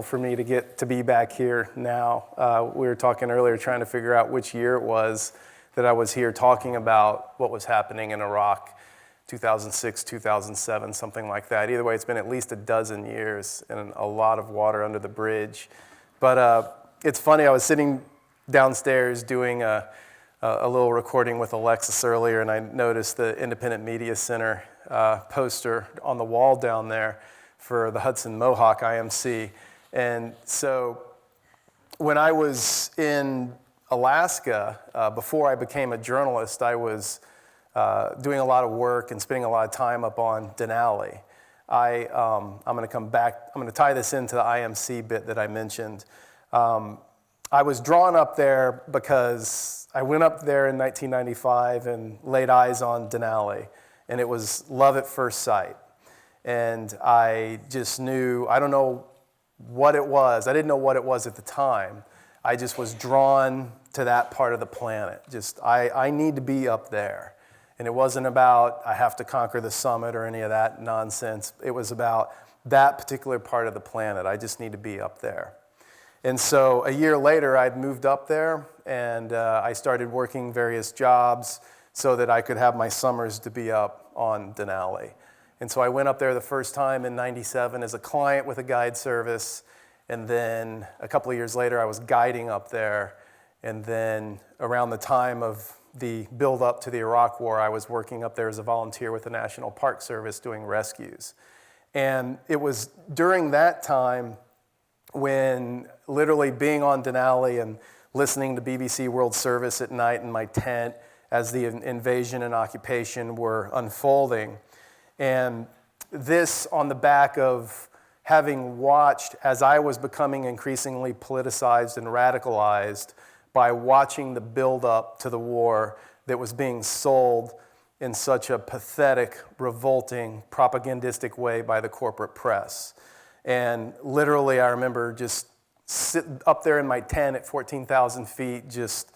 for me to get to be back here now. We were talking earlier trying to figure out which year it was that I was here talking about what was happening in Iraq, 2006, 2007, something like that. Either way, it's been at least a dozen years and a lot of water under the bridge. But it's funny, I was sitting downstairs doing a little recording with Alexis earlier, and I noticed the Independent Media Center poster on the wall down there for the Hudson Mohawk IMC. And so when I was in Alaska, before I became a journalist, I was doing a lot of work and spending a lot of time up on Denali. I'm going to come back, I'm going to tie this into the IMC bit that I mentioned. I was drawn up there because I went up there in 1995 and laid eyes on Denali, and it was love at first sight. And I just knew, I don't know what it was. I didn't know what it was at the time. I just was drawn to that part of the planet. Just, I need to be up there. And it wasn't about, I have to conquer the summit or any of that nonsense. It was about that particular part of the planet. I just need to be up there. And so a year later, I'd moved up there, and I started working various jobs so that I could have my summers to be up on Denali. And so I went up there the first time in '97 as a client with a guide service, and then a couple of years later I was guiding up there, and then around the time of the build-up to the Iraq War, I was working up there as a volunteer with the National Park Service doing rescues. And it was during that time when literally being on Denali and listening to BBC World Service at night in my tent as the invasion and occupation were unfolding. And this on the back of having watched as I was becoming increasingly politicized and radicalized by watching the build-up to the war that was being sold in such a pathetic, revolting, propagandistic way by the corporate press. And literally, I remember just sitting up there in my tent at 14,000 feet, just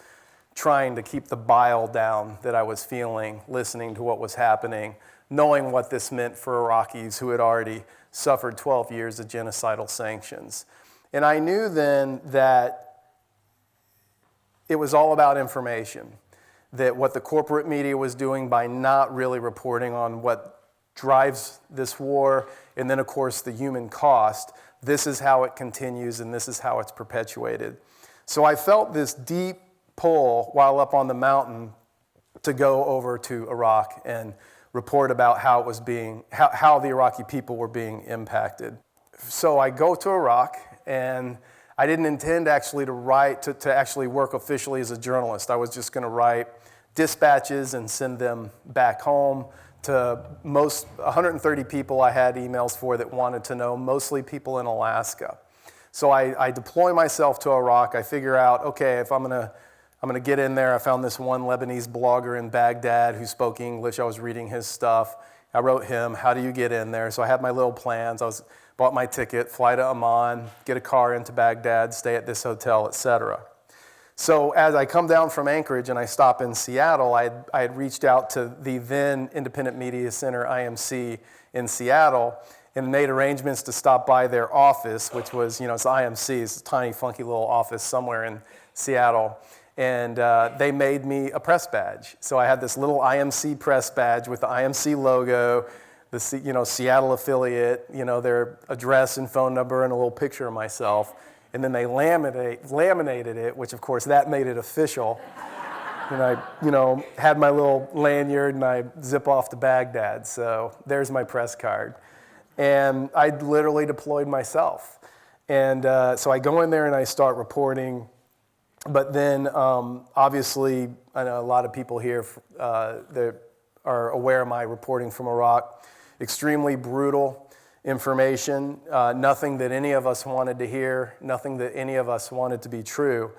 trying to keep the bile down that I was feeling, listening to what was happening, knowing what this meant for Iraqis who had already suffered 12 years of genocidal sanctions. And I knew then that it was all about information, that what the corporate media was doing by not really reporting on what drives this war, and then of course the human cost, this is how it continues and this is how it's perpetuated. So I felt this deep pull while up on the mountain to go over to Iraq and report about how it was being, how the Iraqi people were being impacted. So I go to Iraq, and I didn't intend actually to write, to actually work officially as a journalist. I was just going to write dispatches and send them back home to most 130 people I had emails for that wanted to know, mostly people in Alaska. So I deploy myself to Iraq. I figure out, okay, if I'm gonna get in there. I found this one Lebanese blogger in Baghdad who spoke English. I was reading his stuff. I wrote him, how do you get in there? So I had my little plans. Bought my ticket, fly to Amman, get a car into Baghdad, stay at this hotel, etc. So as I come down from Anchorage and I stop in Seattle, I had reached out to the then Independent Media Center, IMC, in Seattle, and made arrangements to stop by their office, which was, it's IMC, it's a tiny, funky little office somewhere in Seattle. And they made me a press badge. So I had this little IMC press badge with the IMC logo, the Seattle affiliate, their address and phone number, and a little picture of myself. And then they laminated it, which of course that made it official. And I, had my little lanyard and I zip off to Baghdad. So there's my press card. And I literally deployed myself. And so I go in there and I start reporting. But then, obviously, I know a lot of people here that are aware of my reporting from Iraq. Extremely brutal information, nothing that any of us wanted to hear, nothing that any of us wanted to be true.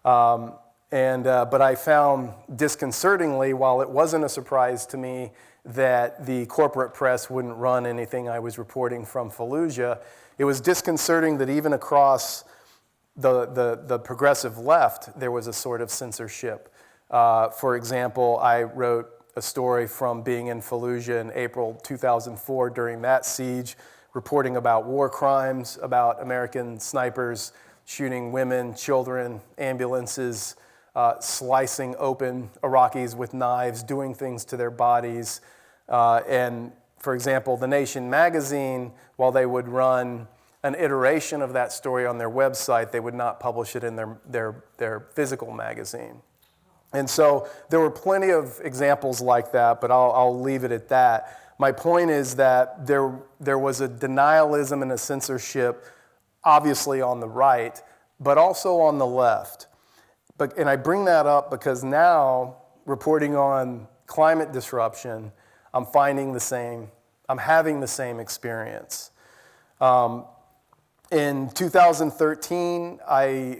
But I found disconcertingly, while it wasn't a surprise to me that the corporate press wouldn't run anything I was reporting from Fallujah, it was disconcerting that even across the progressive left, there was a sort of censorship. For example, I wrote a story from being in Fallujah in April 2004 during that siege, reporting about war crimes, about American snipers shooting women, children, ambulances, slicing open Iraqis with knives, doing things to their bodies. And for example, The Nation magazine, while they would run an iteration of that story on their website, they would not publish it in their physical magazine. And so there were plenty of examples like that, but I'll leave it at that. My point is that there was a denialism and a censorship, obviously on the right, but also on the left. And I bring that up because now, reporting on climate disruption, I'm having the same experience. In 2013,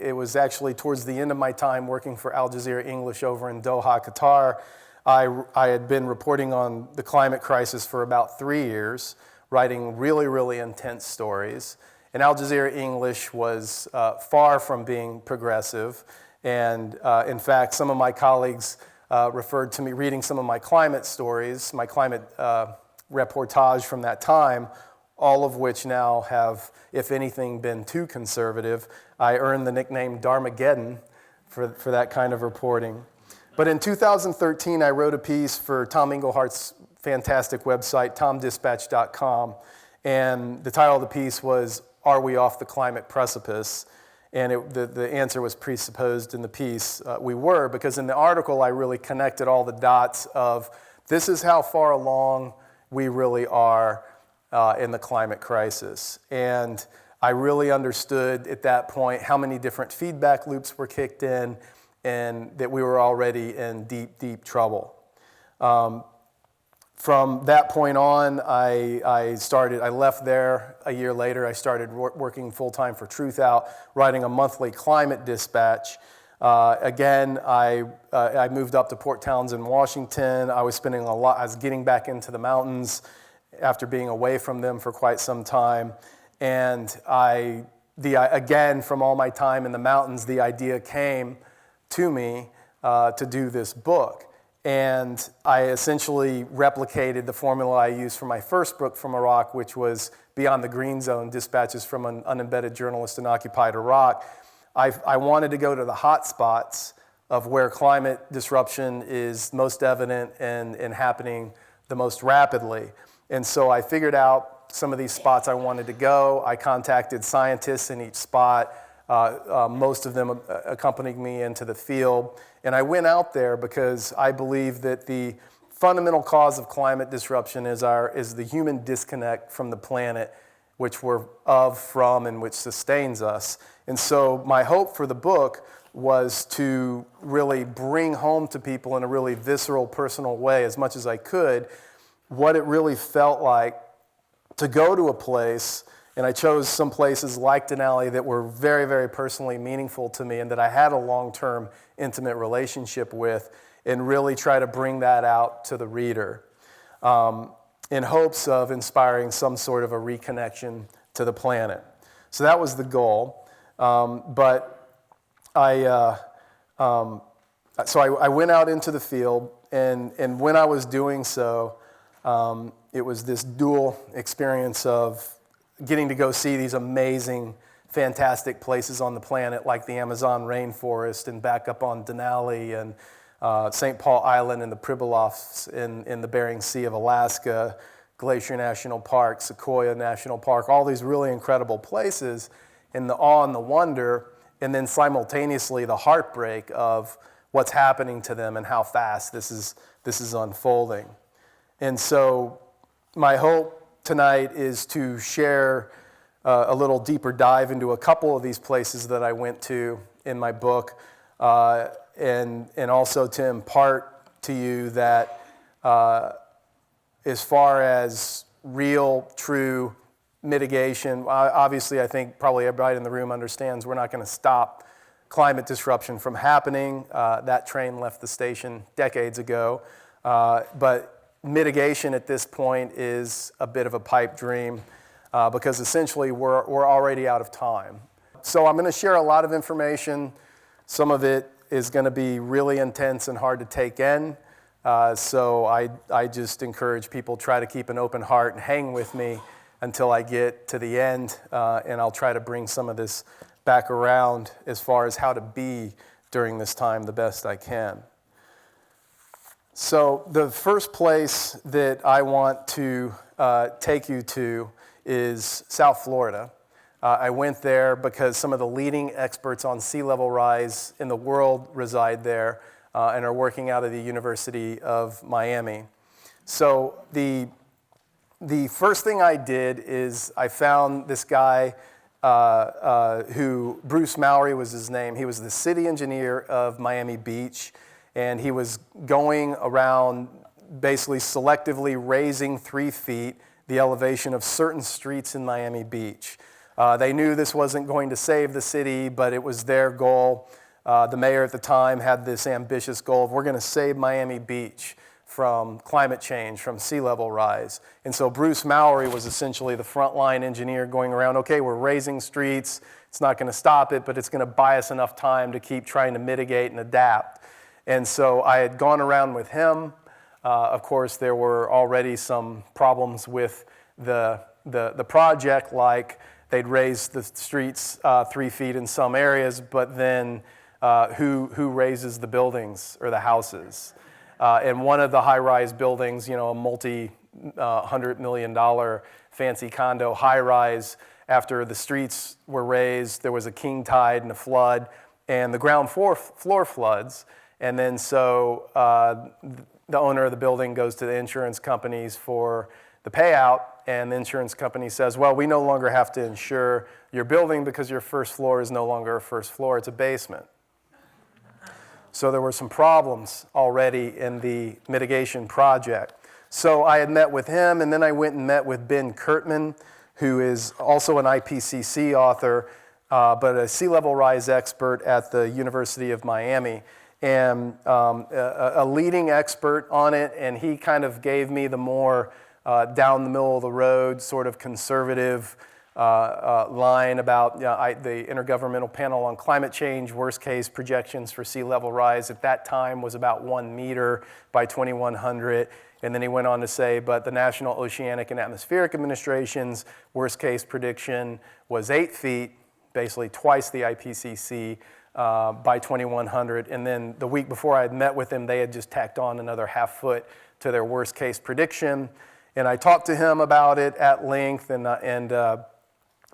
it was actually towards the end of my time working for Al Jazeera English over in Doha, Qatar. I had been reporting on the climate crisis for about 3 years, writing really, really intense stories. And Al Jazeera English was far from being progressive. And in fact, some of my colleagues referred to me reading some of my climate stories, my climate reportage from that time, all of which now have, if anything, been too conservative. I earned the nickname Darmageddon for that kind of reporting. But in 2013, I wrote a piece for Tom Englehart's fantastic website, tomdispatch.com, and the title of the piece was, "Are We Off the Climate Precipice?" And the answer was presupposed in the piece. We were, because in the article, I really connected all the dots of this is how far along we really are in the climate crisis. And I really understood at that point how many different feedback loops were kicked in and that we were already in deep, deep trouble. From that point on, I left there a year later. I started working full-time for Truth Out, writing a monthly climate dispatch. Again, I moved up to Port Townsend, Washington. I was getting back into the mountains after being away from them for quite some time. And again, from all my time in the mountains, the idea came to me to do this book. And I essentially replicated the formula I used for my first book from Iraq, which was Beyond the Green Zone, Dispatches from an Unembedded Journalist in Occupied Iraq. I wanted to go to the hot spots of where climate disruption is most evident and happening the most rapidly. And so I figured out some of these spots I wanted to go. I contacted scientists in each spot. Most of them accompanied me into the field. And I went out there because I believe that the fundamental cause of climate disruption is the human disconnect from the planet, which we're from, and which sustains us. And so my hope for the book was to really bring home to people in a really visceral, personal way, as much as I could, what it really felt like to go to a place. And I chose some places like Denali that were very, very personally meaningful to me and that I had a long-term intimate relationship with, and really try to bring that out to the reader in hopes of inspiring some sort of a reconnection to the planet. So that was the goal. But I went out into the field, and when I was doing so, it was this dual experience of getting to go see these amazing, fantastic places on the planet like the Amazon rainforest and back up on Denali and St. Paul Island and the Pribilofs in the Bering Sea of Alaska, Glacier National Park, Sequoia National Park, all these really incredible places, and the awe and the wonder, and then simultaneously the heartbreak of what's happening to them and how fast this is unfolding. And so my hope tonight is to share a little deeper dive into a couple of these places that I went to in my book, and also to impart to you that as far as real, true mitigation, obviously I think probably everybody in the room understands we're not going to stop climate disruption from happening. That train left the station decades ago, but mitigation at this point is a bit of a pipe dream because essentially we're already out of time. So I'm going to share a lot of information. Some of it is going to be really intense and hard to take in. So I just encourage people try to keep an open heart and hang with me until I get to the end, and I'll try to bring some of this back around as far as how to be during this time the best I can. So the first place that I want to take you to is South Florida. I went there because some of the leading experts on sea level rise in the world reside there and are working out of the University of Miami. So the first thing I did is I found this guy who, Bruce Mowry was his name. He was the city engineer of Miami Beach, and he was going around basically selectively raising 3 feet the elevation of certain streets in Miami Beach. They knew this wasn't going to save the city, but it was their goal. The mayor at the time had this ambitious goal of, we're going to save Miami Beach from climate change, from sea level rise. And so Bruce Mowry was essentially the frontline engineer going around, okay, we're raising streets, it's not going to stop it, but it's going to buy us enough time to keep trying to mitigate and adapt. And so I had gone around with him. Of course, there were already some problems with the project, like they'd raised the streets 3 feet in some areas, but then who raises the buildings or the houses? And one of the high-rise buildings, you know, a multi-$100 million fancy condo high-rise, after the streets were raised, there was a king tide and a flood, and the ground floor floods. And then so the owner of the building goes to the insurance companies for the payout, and the insurance company says, well, we no longer have to insure your building because your first floor is no longer a first floor, it's a basement. So there were some problems already in the mitigation project. So I had met with him, and then I went and met with Ben Kurtman, who is also an IPCC author, but a sea level rise expert at the University of Miami, and a leading expert on it, and he kind of gave me the more down the middle of the road, sort of conservative line about the Intergovernmental Panel on Climate Change, worst case projections for sea level rise at that time was about 1 meter by 2100. And then he went on to say, but the National Oceanic and Atmospheric Administration's worst case prediction was 8 feet, basically twice the IPCC by 2100. And then the week before I had met with him, they had just tacked on another ½ foot to their worst case prediction. And I talked to him about it at length,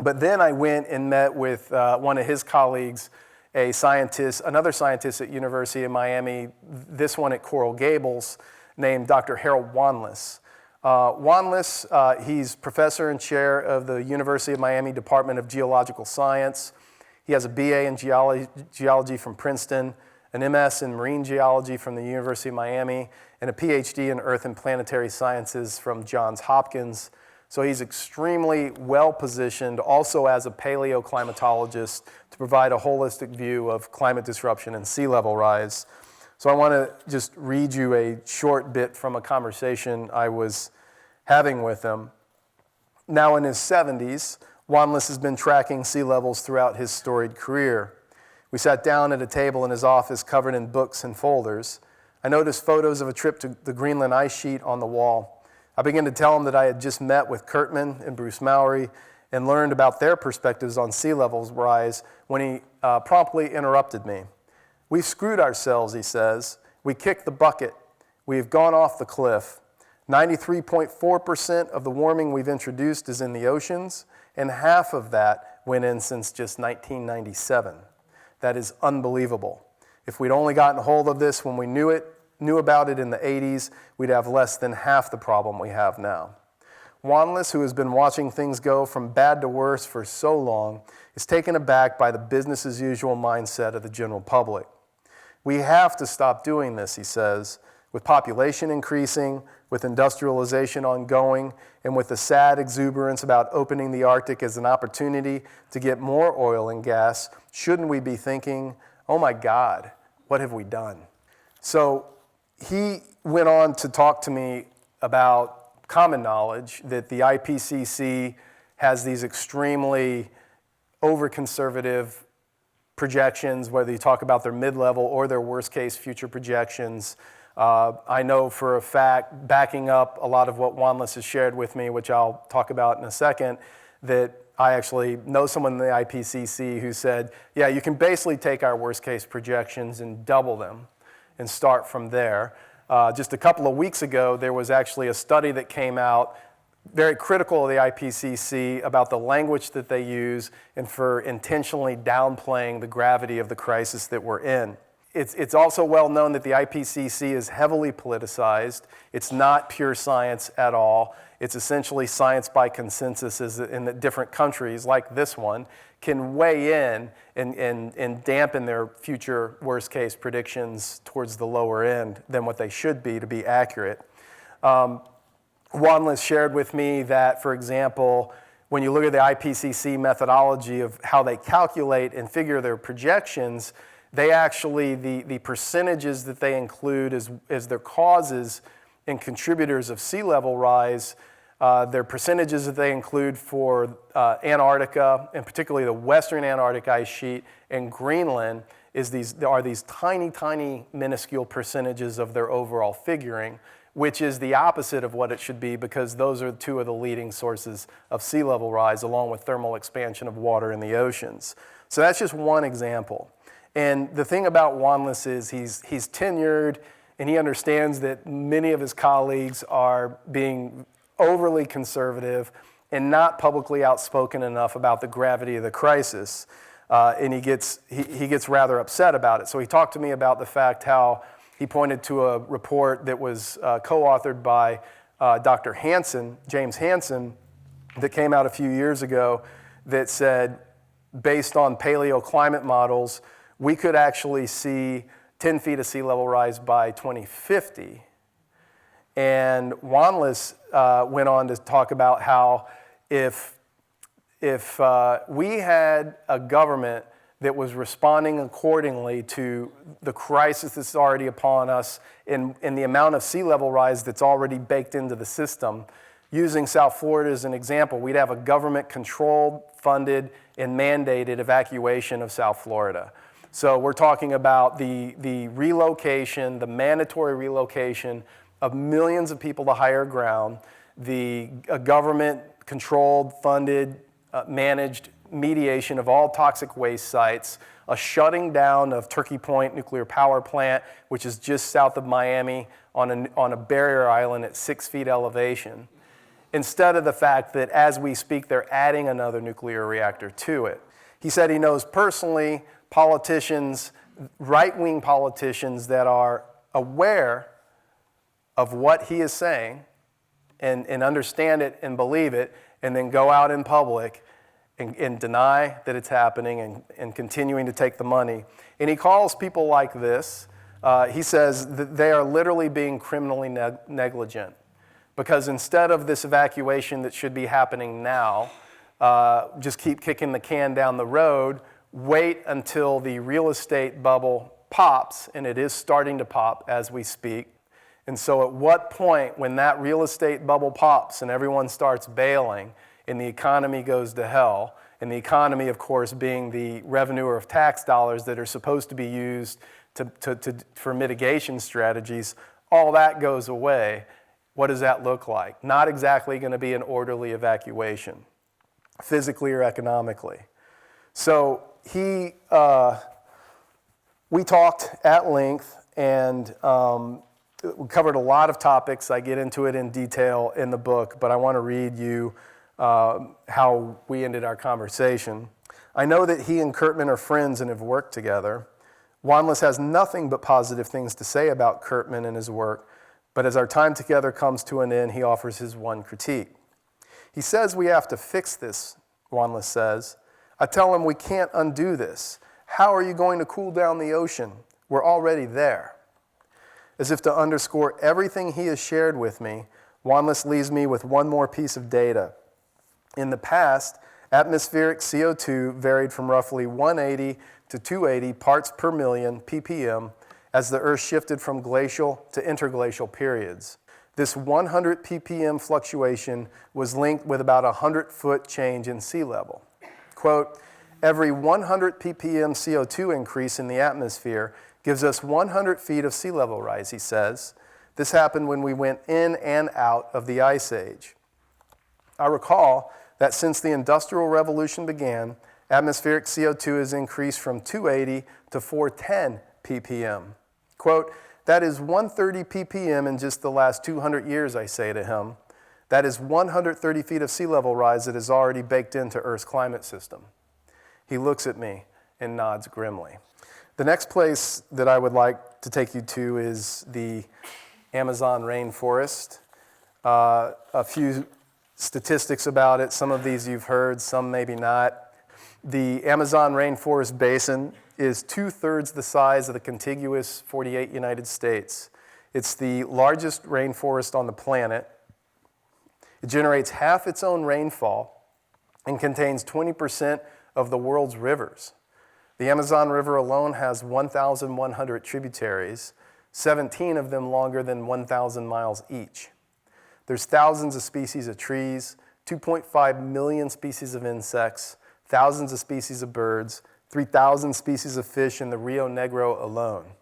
but then I went and met with one of his colleagues, another scientist at University of Miami, this one at Coral Gables, named Dr. Harold Wanless. Wanless, he's professor and chair of the University of Miami Department of Geological Science. He has a BA in geology from Princeton, an MS in marine geology from the University of Miami, and a PhD in earth and planetary sciences from Johns Hopkins. So he's extremely well positioned also as a paleoclimatologist to provide a holistic view of climate disruption and sea level rise. So I want to just read you a short bit from a conversation I was having with him. Now in his 70s, Wanless has been tracking sea levels throughout his storied career. We sat down at a table in his office covered in books and folders. I noticed photos of a trip to the Greenland ice sheet on the wall. I began to tell him that I had just met with Kurtman and Bruce Mowry and learned about their perspectives on sea levels rise when he promptly interrupted me. We've screwed ourselves, he says. We kicked the bucket. We've gone off the cliff. 93.4% of the warming we've introduced is in the oceans, and half of that went in since just 1997. That is unbelievable. If we'd only gotten a hold of this when we knew about it in the 80s, we'd have less than half the problem we have now. Wanless, who has been watching things go from bad to worse for so long, is taken aback by the business as usual mindset of the general public. We have to stop doing this, he says, with population increasing, with industrialization ongoing, and with the sad exuberance about opening the Arctic as an opportunity to get more oil and gas. Shouldn't we be thinking, oh my God, what have we done? So he went on to talk to me about common knowledge that the IPCC has these extremely over-conservative projections, whether you talk about their mid-level or their worst-case future projections I know for a fact, backing up a lot of what Wanlis has shared with me, which I'll talk about in a second, that I actually know someone in the IPCC who said, yeah, you can basically take our worst case projections and double them and start from there. Just a couple of weeks ago, there was actually a study that came out very critical of the IPCC about the language that they use and for intentionally downplaying the gravity of the crisis that we're in. It's also well known that the IPCC is heavily politicized. It's not pure science at all. It's essentially science by consensus in that different countries, like this one, can weigh in and dampen their future worst case predictions towards the lower end than what they should be to be accurate. Wanlis shared with me that, for example, when you look at the IPCC methodology of how they calculate and figure their projections, they actually, the percentages that they include as their causes and contributors of sea level rise, their percentages that they include for Antarctica, and particularly the western Antarctic ice sheet, and Greenland, are these tiny, tiny, minuscule percentages of their overall figuring, which is the opposite of what it should be, because those are two of the leading sources of sea level rise, along with thermal expansion of water in the oceans. So that's just one example. And the thing about Wanlis is he's tenured, and he understands that many of his colleagues are being overly conservative and not publicly outspoken enough about the gravity of the crisis. And he gets rather upset about it. So he talked to me about the fact how he pointed to a report that was co-authored by Dr. Hansen, James Hansen, that came out a few years ago that said, based on paleoclimate models, we could actually see 10 feet of sea level rise by 2050. And Wanlis went on to talk about how if we had a government that was responding accordingly to the crisis that's already upon us and the amount of sea level rise that's already baked into the system, using South Florida as an example, we'd have a government-controlled, funded, and mandated evacuation of South Florida. So we're talking about the relocation, the mandatory relocation of millions of people to higher ground, the government-controlled, funded, managed mediation of all toxic waste sites, a shutting down of Turkey Point nuclear power plant, which is just south of Miami on a barrier island at 6 feet elevation, instead of the fact that as we speak, they're adding another nuclear reactor to it. He said he knows personally politicians, right-wing politicians that are aware of what he is saying and understand it and believe it, and then go out in public and deny that it's happening and continuing to take the money. And he calls people like this, he says that they are literally being criminally negligent, because instead of this evacuation that should be happening now, just keep kicking the can down the road, wait until the real estate bubble pops, and it is starting to pop as we speak. And so at what point, when that real estate bubble pops and everyone starts bailing and the economy goes to hell, and the economy, of course, being the revenue of tax dollars that are supposed to be used for mitigation strategies, all that goes away, what does that look like? Not exactly going to be an orderly evacuation, physically or economically. So we talked at length, and we covered a lot of topics. I get into it in detail in the book, but I want to read you how we ended our conversation. I know that he and Kurtman are friends and have worked together. Wanlis has nothing but positive things to say about Kurtman and his work, but as our time together comes to an end, he offers his one critique. He says we have to fix this, Wanlis says. I tell him we can't undo this. How are you going to cool down the ocean? We're already there. As if to underscore everything he has shared with me, Wanlis leaves me with one more piece of data. In the past, atmospheric CO2 varied from roughly 180 to 280 parts per million, ppm, as the Earth shifted from glacial to interglacial periods. This 100 ppm fluctuation was linked with about a 100-foot change in sea level. Quote, Every 100 ppm CO2 increase in the atmosphere gives us 100 feet of sea level rise, he says. This happened when we went in and out of the Ice Age. I recall that since the Industrial Revolution began, atmospheric CO2 has increased from 280 to 410 ppm. Quote, that is 130 ppm in just the last 200 years, I say to him. That is 130 feet of sea level rise that is already baked into Earth's climate system. He looks at me and nods grimly. The next place that I would like to take you to is the Amazon rainforest. A few statistics about it. Some of these you've heard, some maybe not. The Amazon rainforest basin is 2/3 the size of the contiguous 48 United States. It's the largest rainforest on the planet. It generates half its own rainfall and contains 20% of the world's rivers. The Amazon River alone has 1,100 tributaries, 17 of them longer than 1,000 miles each. There's thousands of species of trees, 2.5 million species of insects, thousands of species of birds, 3,000 species of fish in the Rio Negro alone.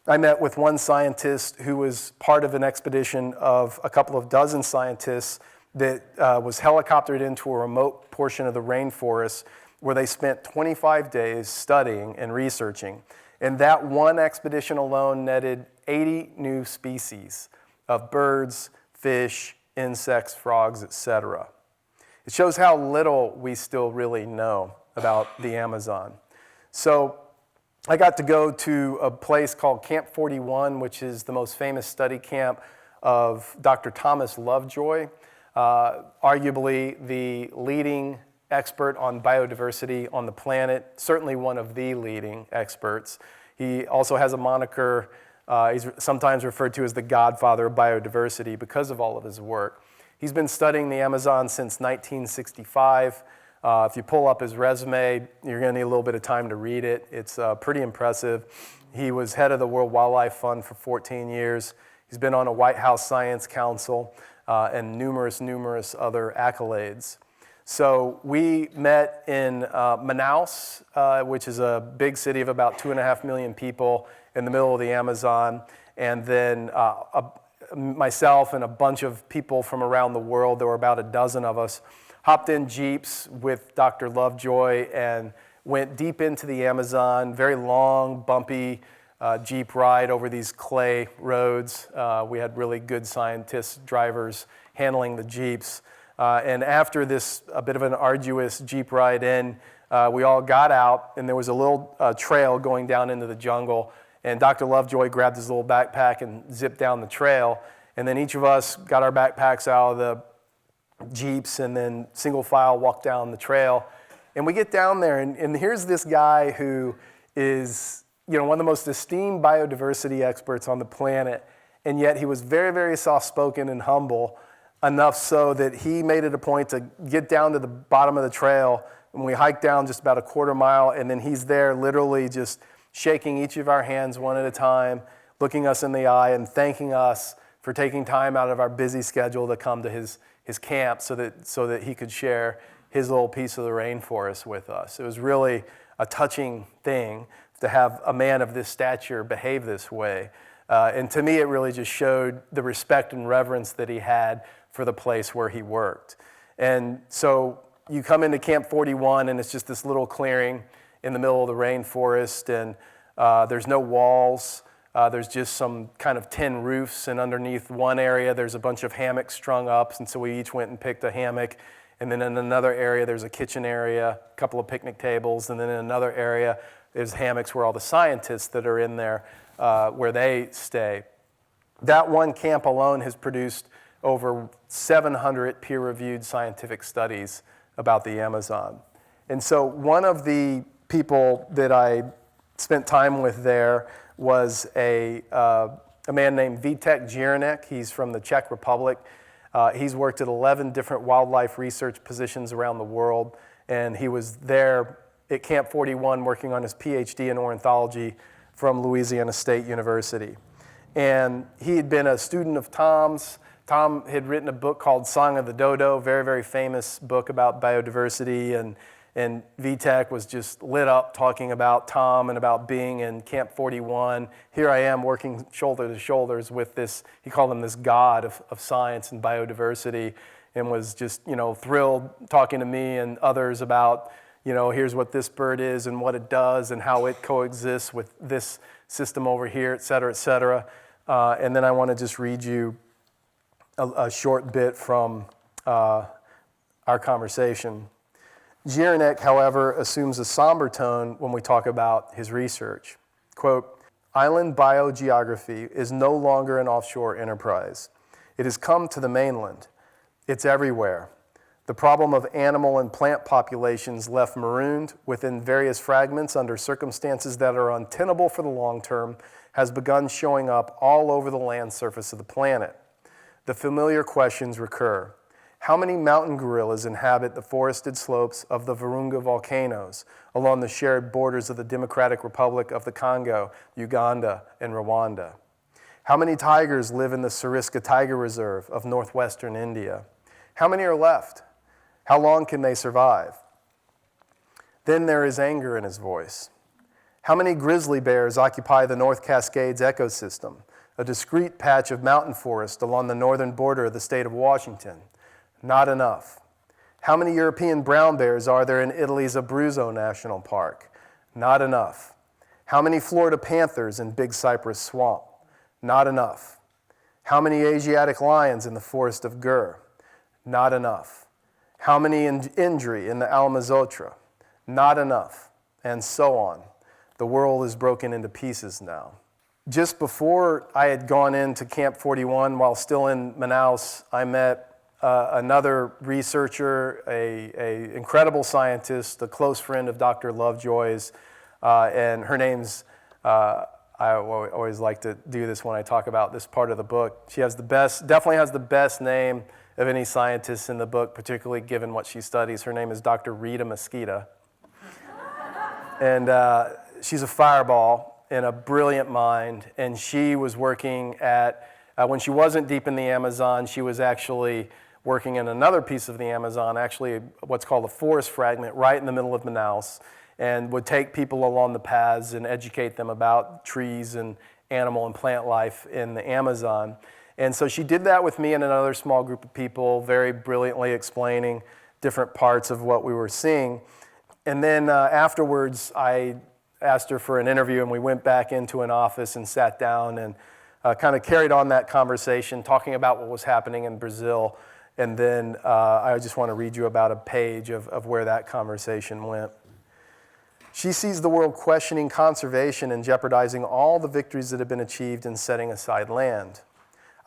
I met with one scientist who was part of an expedition of a couple of dozen scientists that was helicoptered into a remote portion of the rainforest where they spent 25 days studying and researching. And that one expedition alone netted 80 new species of birds, fish, insects, frogs, etc. It shows how little we still really know about the Amazon. So I got to go to a place called Camp 41, which is the most famous study camp of Dr. Thomas Lovejoy, arguably the leading expert on biodiversity on the planet, certainly one of the leading experts. He also has a moniker, he's sometimes referred to as the godfather of biodiversity because of all of his work. He's been studying the Amazon since 1965. If you pull up his resume, you're going to need a little bit of time to read it. It's pretty impressive. He was head of the World Wildlife Fund for 14 years. He's been on a White House Science Council and numerous other accolades. So we met in Manaus, which is a big city of about 2.5 million people in the middle of the Amazon. And then myself and a bunch of people from around the world, there were about a dozen of us, hopped in Jeeps with Dr. Lovejoy and went deep into the Amazon, very long, bumpy Jeep ride over these clay roads. We had really good scientists, drivers handling the Jeeps. And after this, a bit of an arduous Jeep ride in, we all got out, and there was a little trail going down into the jungle. And Dr. Lovejoy grabbed his little backpack and zipped down the trail. And then each of us got our backpacks out of the Jeeps and then single file walked down the trail. And we get down there, and here's this guy who is, one of the most esteemed biodiversity experts on the planet. And yet he was very, very soft-spoken and humble, enough so that he made it a point to get down to the bottom of the trail. And we hiked down just about a quarter mile, and then he's there literally just shaking each of our hands one at a time, looking us in the eye and thanking us for taking time out of our busy schedule to come to his camp so that he could share his little piece of the rainforest with us. It was really a touching thing to have a man of this stature behave this way. And to me, it really just showed the respect and reverence that he had for the place where he worked. And so you come into Camp 41, and it's just this little clearing in the middle of the rainforest, and there's no walls. There's just some kind of tin roofs, and underneath one area, there's a bunch of hammocks strung up, and so we each went and picked a hammock. And then in another area, there's a kitchen area, a couple of picnic tables, and then in another area, there's hammocks where all the scientists that are in there, where they stay. That one camp alone has produced over 700 peer-reviewed scientific studies about the Amazon. And so one of the people that I spent time with there was a man named Vítek Jiránek. He's from the Czech Republic. He's worked at 11 different wildlife research positions around the world, and he was there at Camp 41 working on his PhD in ornithology from Louisiana State University. And he had been a student of Tom's. Tom had written a book called Song of the Dodo, very, very famous book about biodiversity And VTech was just lit up talking about Tom and about being in Camp 41. Here I am working shoulder to shoulders with this, he called him this god of science and biodiversity, and was just, thrilled talking to me and others about, here's what this bird is and what it does and how it coexists with this system over here, et cetera, et cetera. And then I want to just read you a short bit from our conversation. Giernek, however, assumes a somber tone when we talk about his research. Quote, "Island biogeography is no longer an offshore enterprise. It has come to the mainland. It's everywhere. The problem of animal and plant populations left marooned within various fragments under circumstances that are untenable for the long term has begun showing up all over the land surface of the planet. The familiar questions recur. How many mountain gorillas inhabit the forested slopes of the Virunga volcanoes along the shared borders of the Democratic Republic of the Congo, Uganda, and Rwanda? How many tigers live in the Sariska Tiger Reserve of northwestern India? How many are left? How long can they survive?" Then there is anger in his voice. "How many grizzly bears occupy the North Cascades ecosystem, a discrete patch of mountain forest along the northern border of the state of Washington? Not enough. How many European brown bears are there in Italy's Abruzzo National Park? Not enough. How many Florida panthers in Big Cypress Swamp? Not enough. How many Asiatic lions in the forest of Gur? Not enough. How many in Indri in the Almazotra? Not enough." And so on. The world is broken into pieces now. Just before I had gone into Camp 41, while still in Manaus, I met another researcher, a incredible scientist, a close friend of Dr. Lovejoy's, and her name's, I always like to do this when I talk about this part of the book. She has definitely has the best name of any scientist in the book, particularly given what she studies. Her name is Dr. Rita Mesquita. And she's a fireball and a brilliant mind, and she was working at, when she wasn't deep in the Amazon, she was actually working in another piece of the Amazon, actually what's called a forest fragment right in the middle of Manaus, and would take people along the paths and educate them about trees and animal and plant life in the Amazon. And so she did that with me and another small group of people, very brilliantly explaining different parts of what we were seeing. And then afterwards, I asked her for an interview, and we went back into an office and sat down and kind of carried on that conversation, talking about what was happening in Brazil. And then I just want to read you about a page of where that conversation went. She sees the world questioning conservation and jeopardizing all the victories that have been achieved in setting aside land.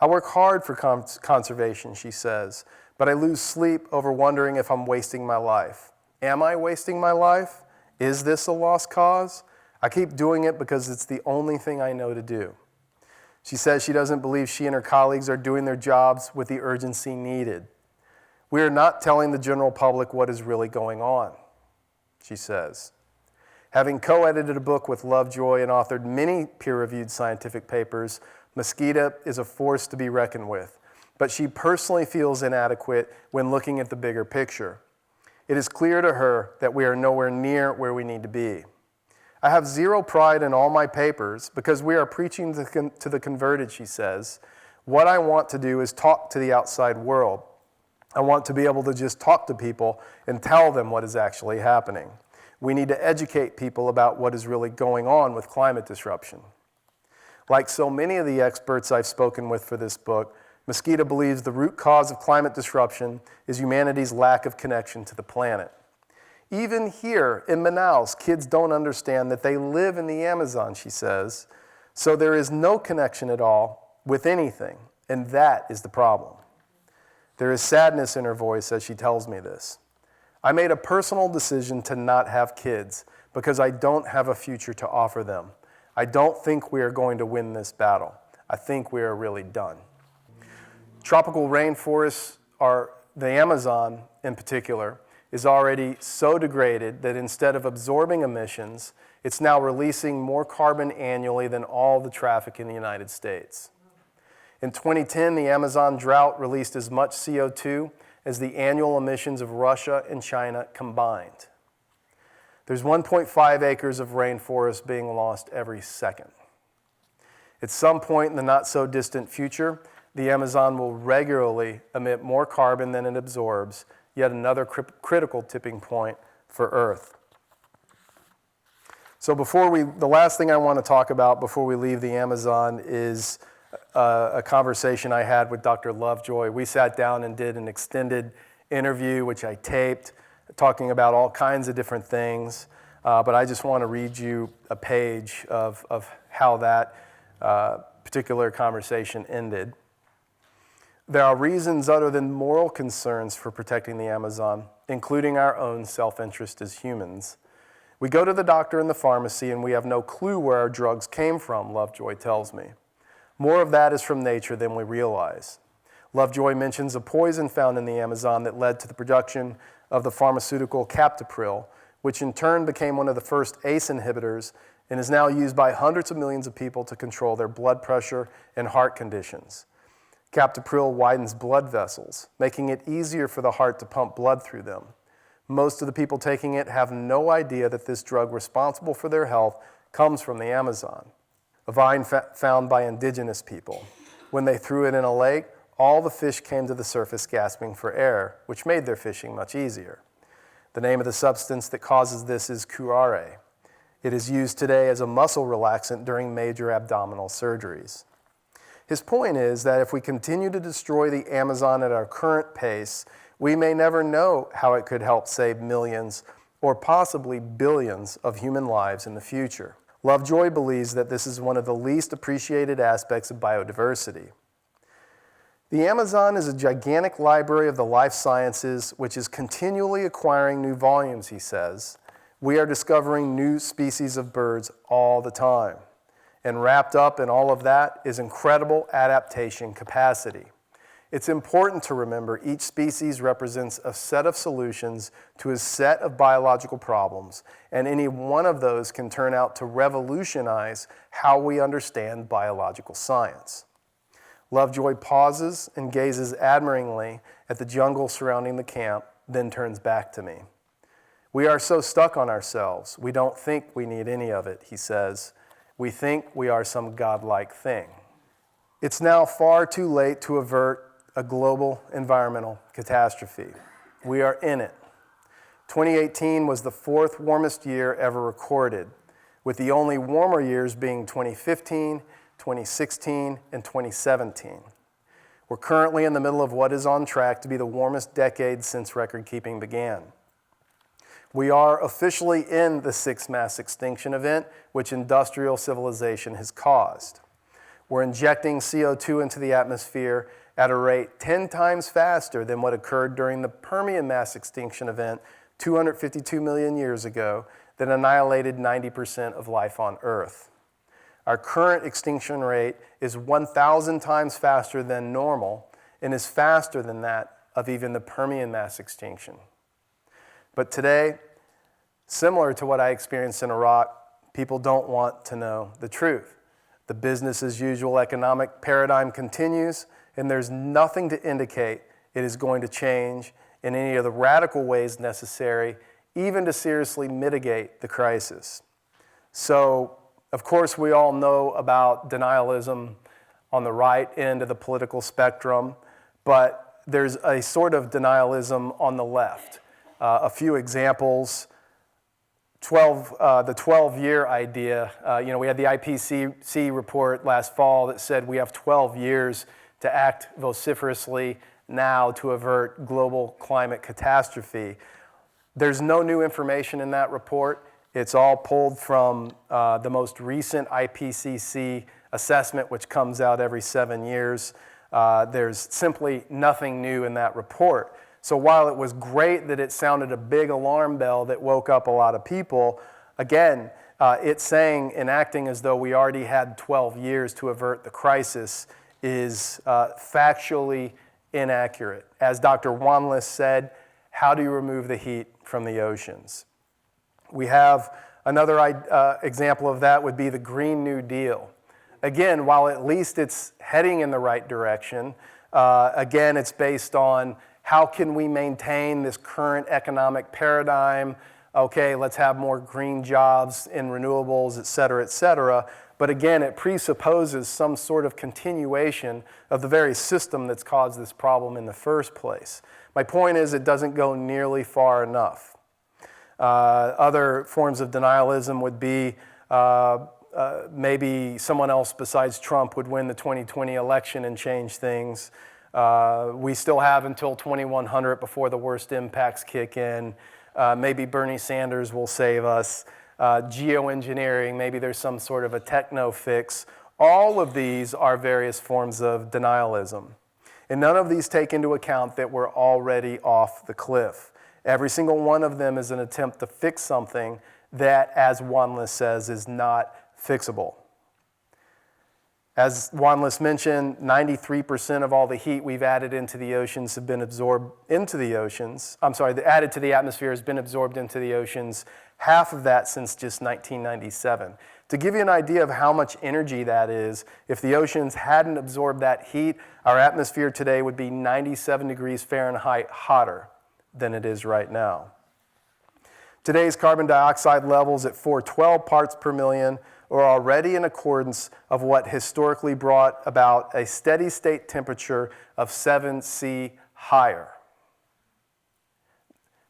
"I work hard for conservation," she says, "but I lose sleep over wondering if I'm wasting my life. Am I wasting my life? Is this a lost cause? I keep doing it because it's the only thing I know to do." She says she doesn't believe she and her colleagues are doing their jobs with the urgency needed. "We are not telling the general public what is really going on," she says. Having co-edited a book with Lovejoy and authored many peer-reviewed scientific papers, Mesquita is a force to be reckoned with, but she personally feels inadequate when looking at the bigger picture. It is clear to her that we are nowhere near where we need to be. "I have zero pride in all my papers because we are preaching to the converted," she says. "What I want to do is talk to the outside world. I want to be able to just talk to people and tell them what is actually happening. We need to educate people about what is really going on with climate disruption." Like so many of the experts I've spoken with for this book, Mesquita believes the root cause of climate disruption is humanity's lack of connection to the planet. Even here in Manaus, kids don't understand that they live in the Amazon, she says, so there is no connection at all with anything, and that is the problem. There is sadness in her voice as she tells me this. "I made a personal decision to not have kids because I don't have a future to offer them. I don't think we are going to win this battle. I think we are really done." Tropical rainforests, the Amazon in particular, is already so degraded that instead of absorbing emissions, it's now releasing more carbon annually than all the traffic in the United States. In 2010, the Amazon drought released as much CO2 as the annual emissions of Russia and China combined. There's 1.5 acres of rainforest being lost every second. At some point in the not-so-distant future, the Amazon will regularly emit more carbon than it absorbs, yet another critical tipping point for Earth. So the last thing I want to talk about before we leave the Amazon is a conversation I had with Dr. Lovejoy. We sat down and did an extended interview, which I taped, talking about all kinds of different things. But I just want to read you a page of how that particular conversation ended. There are reasons other than moral concerns for protecting the Amazon, including our own self-interest as humans. We go to the doctor and the pharmacy and we have no clue where our drugs came from, Lovejoy tells me. More of that is from nature than we realize. Lovejoy mentions a poison found in the Amazon that led to the production of the pharmaceutical captopril, which in turn became one of the first ACE inhibitors and is now used by hundreds of millions of people to control their blood pressure and heart conditions. Captopril widens blood vessels, making it easier for the heart to pump blood through them. Most of the people taking it have no idea that this drug responsible for their health comes from the Amazon, a vine found by indigenous people. When they threw it in a lake, all the fish came to the surface gasping for air, which made their fishing much easier. The name of the substance that causes this is curare. It is used today as a muscle relaxant during major abdominal surgeries. His point is that if we continue to destroy the Amazon at our current pace, we may never know how it could help save millions or possibly billions of human lives in the future. Lovejoy believes that this is one of the least appreciated aspects of biodiversity. The Amazon is a gigantic library of the life sciences, which is continually acquiring new volumes, he says. We are discovering new species of birds all the time. And wrapped up in all of that is incredible adaptation capacity. It's important to remember each species represents a set of solutions to a set of biological problems, and any one of those can turn out to revolutionize how we understand biological science. Lovejoy pauses and gazes admiringly at the jungle surrounding the camp, then turns back to me. We are so stuck on ourselves, we don't think we need any of it, he says. We think we are some godlike thing. It's now far too late to avert a global environmental catastrophe. We are in it. 2018 was the fourth warmest year ever recorded, with the only warmer years being 2015, 2016, and 2017. We're currently in the middle of what is on track to be the warmest decade since record-keeping began. We are officially in the sixth mass extinction event, which industrial civilization has caused. We're injecting CO2 into the atmosphere at a rate 10 times faster than what occurred during the Permian mass extinction event 252 million years ago that annihilated 90% of life on Earth. Our current extinction rate is 1,000 times faster than normal and is faster than that of even the Permian mass extinction. But today, similar to what I experienced in Iraq, people don't want to know the truth. The business as usual economic paradigm continues, and there's nothing to indicate it is going to change in any of the radical ways necessary, even to seriously mitigate the crisis. So, of course, we all know about denialism on the right end of the political spectrum, but there's a sort of denialism on the left. A few examples. The 12-year idea. We had the IPCC report last fall that said we have 12 years to act vociferously now to avert global climate catastrophe. There's no new information in that report. It's all pulled from the most recent IPCC assessment, which comes out every 7 years. There's simply nothing new in that report. So while it was great that it sounded a big alarm bell that woke up a lot of people, again, it's saying and acting as though we already had 12 years to avert the crisis is factually inaccurate. As Dr. Wanless said, how do you remove the heat from the oceans? We have another example of that would be the Green New Deal. Again, while at least it's heading in the right direction, again, it's based on how can we maintain this current economic paradigm Okay, let's have more green jobs in renewables, et cetera, et cetera. But again, it presupposes some sort of continuation of the very system that's caused this problem in the first place. My point is it doesn't go nearly far enough. Other forms of denialism would be maybe someone else besides Trump would win the 2020 election and change things. We still have until 2100 before the worst impacts kick in. Maybe Bernie Sanders will save us. Geoengineering, maybe there's some sort of a techno fix. All of these are various forms of denialism. And none of these take into account that we're already off the cliff. Every single one of them is an attempt to fix something that, as Wanlis says, is not fixable. As Wanlis mentioned, 93% of all the heat we've added into the oceans have been absorbed into the oceans. Added to the atmosphere has been absorbed into the oceans, half of that since just 1997. To give you an idea of how much energy that is, if the oceans hadn't absorbed that heat, our atmosphere today would be 97 degrees Fahrenheit hotter than it is right now. Today's carbon dioxide levels at 412 parts per million are already in accordance of what historically brought about a steady state temperature of 7°C higher.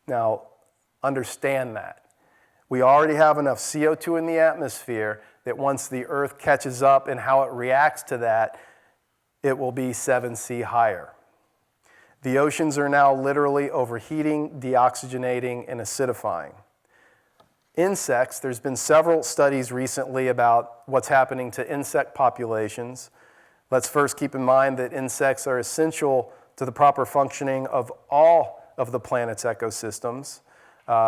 Now, understand that. We already have enough CO2 in the atmosphere that once the Earth catches up and how it reacts to that, it will be 7°C higher. The oceans are now literally overheating, deoxygenating, and acidifying. Insects, there's been several studies recently about what's happening to insect populations. Let's first keep in mind that insects are essential to the proper functioning of all of the planet's ecosystems.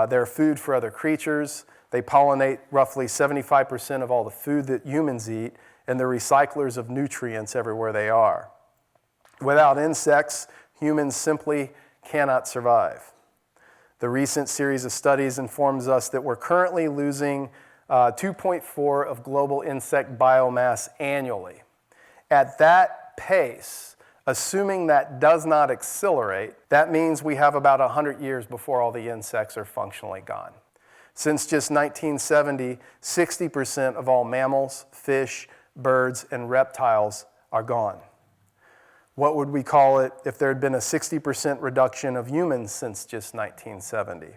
They're food for other creatures. They pollinate roughly 75% of all the food that humans eat, and they're recyclers of nutrients everywhere they are. Without insects, humans simply cannot survive. The recent series of studies informs us that we're currently losing 2.4 of global insect biomass annually. At that pace, assuming that does not accelerate, that means we have about 100 years before all the insects are functionally gone. Since just 1970, 60% of all mammals, fish, birds, and reptiles are gone. What would we call it if there had been a 60% reduction of humans since just 1970?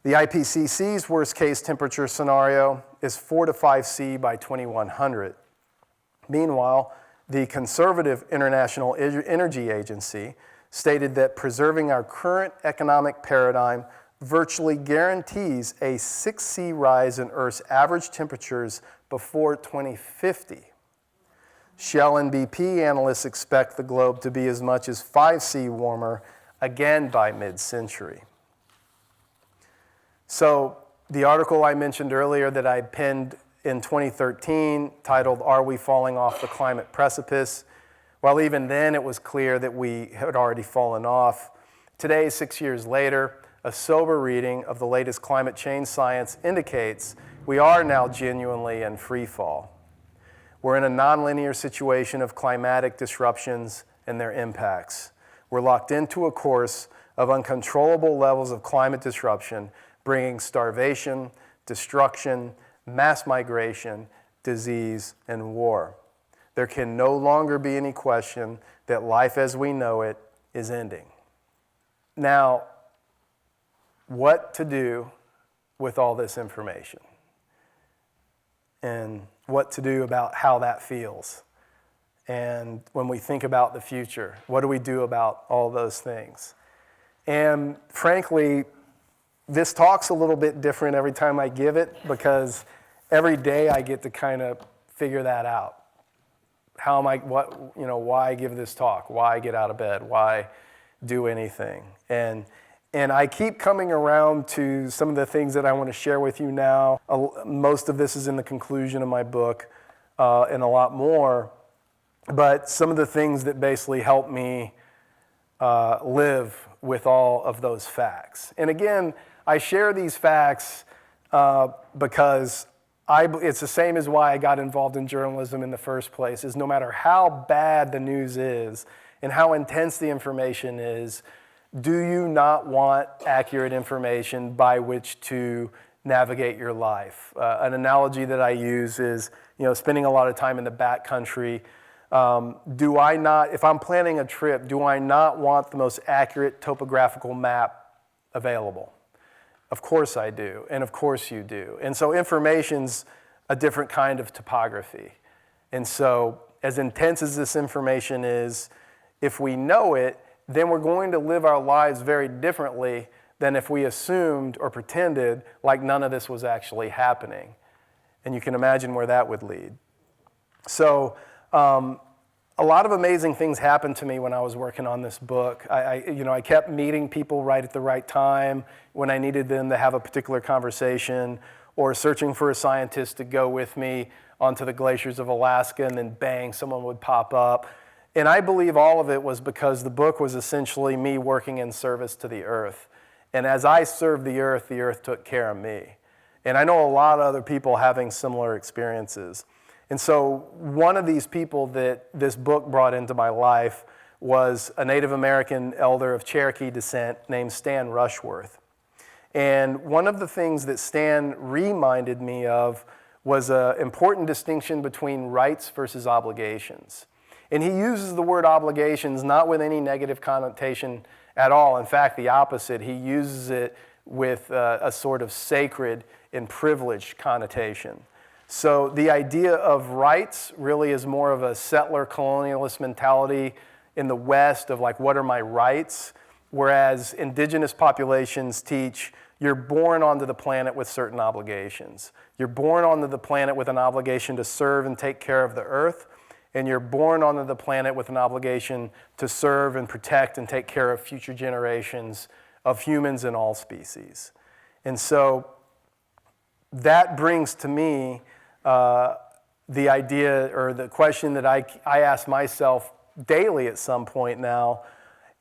The IPCC's worst case temperature scenario is 4 to 5°C by 2100. Meanwhile, the conservative International Energy Agency stated that preserving our current economic paradigm virtually guarantees a 6°C rise in Earth's average temperatures before 2050. Shell and BP analysts expect the globe to be as much as 5°C warmer, again by mid-century. So the article I mentioned earlier that I penned in 2013, titled, "Are We Falling Off the Climate Precipice?" While even then it was clear that we had already fallen off, today, 6 years later, a sober reading of the latest climate change science indicates we are now genuinely in free fall. We're in a nonlinear situation of climatic disruptions and their impacts. We're locked into a course of uncontrollable levels of climate disruption, bringing starvation, destruction, mass migration, disease, and war. There can no longer be any question that life as we know it is ending. Now, what to do with all this information? And what to do about how that feels. And when we think about the future, what do we do about all those things? And frankly, this talk's a little bit different every time I give it because every day I get to kind of figure that out. How am I, why give this talk? Why get out of bed? Why do anything? And I keep coming around to some of the things that I want to share with you now. Most of this is in the conclusion of my book and a lot more. But some of the things that basically help me live with all of those facts. And again, I share these facts because it's the same as why I got involved in journalism in the first place, is no matter how bad the news is and how intense the information is, Do you not want accurate information by which to navigate your life? An analogy that I use is, spending a lot of time in the backcountry. Do I not, if I'm planning a trip, do I not want the most accurate topographical map available? Of course I do, and of course you do. And so information's a different kind of topography. And so as intense as this information is, if we know it, then we're going to live our lives very differently than if we assumed or pretended like none of this was actually happening. And you can imagine where that would lead. So a lot of amazing things happened to me when I was working on this book. I kept meeting people right at the right time when I needed them to have a particular conversation, or searching for a scientist to go with me onto the glaciers of Alaska, and then bang, someone would pop up. And I believe all of it was because the book was essentially me working in service to the earth. And as I served the earth took care of me. And I know a lot of other people having similar experiences. And so one of these people that this book brought into my life was a Native American elder of Cherokee descent named Stan Rushworth. And one of the things that Stan reminded me of was an important distinction between rights versus obligations. And he uses the word obligations not with any negative connotation at all. In fact, the opposite. He uses it with a sort of sacred and privileged connotation. So the idea of rights really is more of a settler colonialist mentality in the West of like, what are my rights? Whereas indigenous populations teach you're born onto the planet with certain obligations. You're born onto the planet with an obligation to serve and take care of the earth. And you're born onto the planet with an obligation to serve and protect and take care of future generations of humans and all species. And so that brings to me the idea or the question that I ask myself daily at some point now: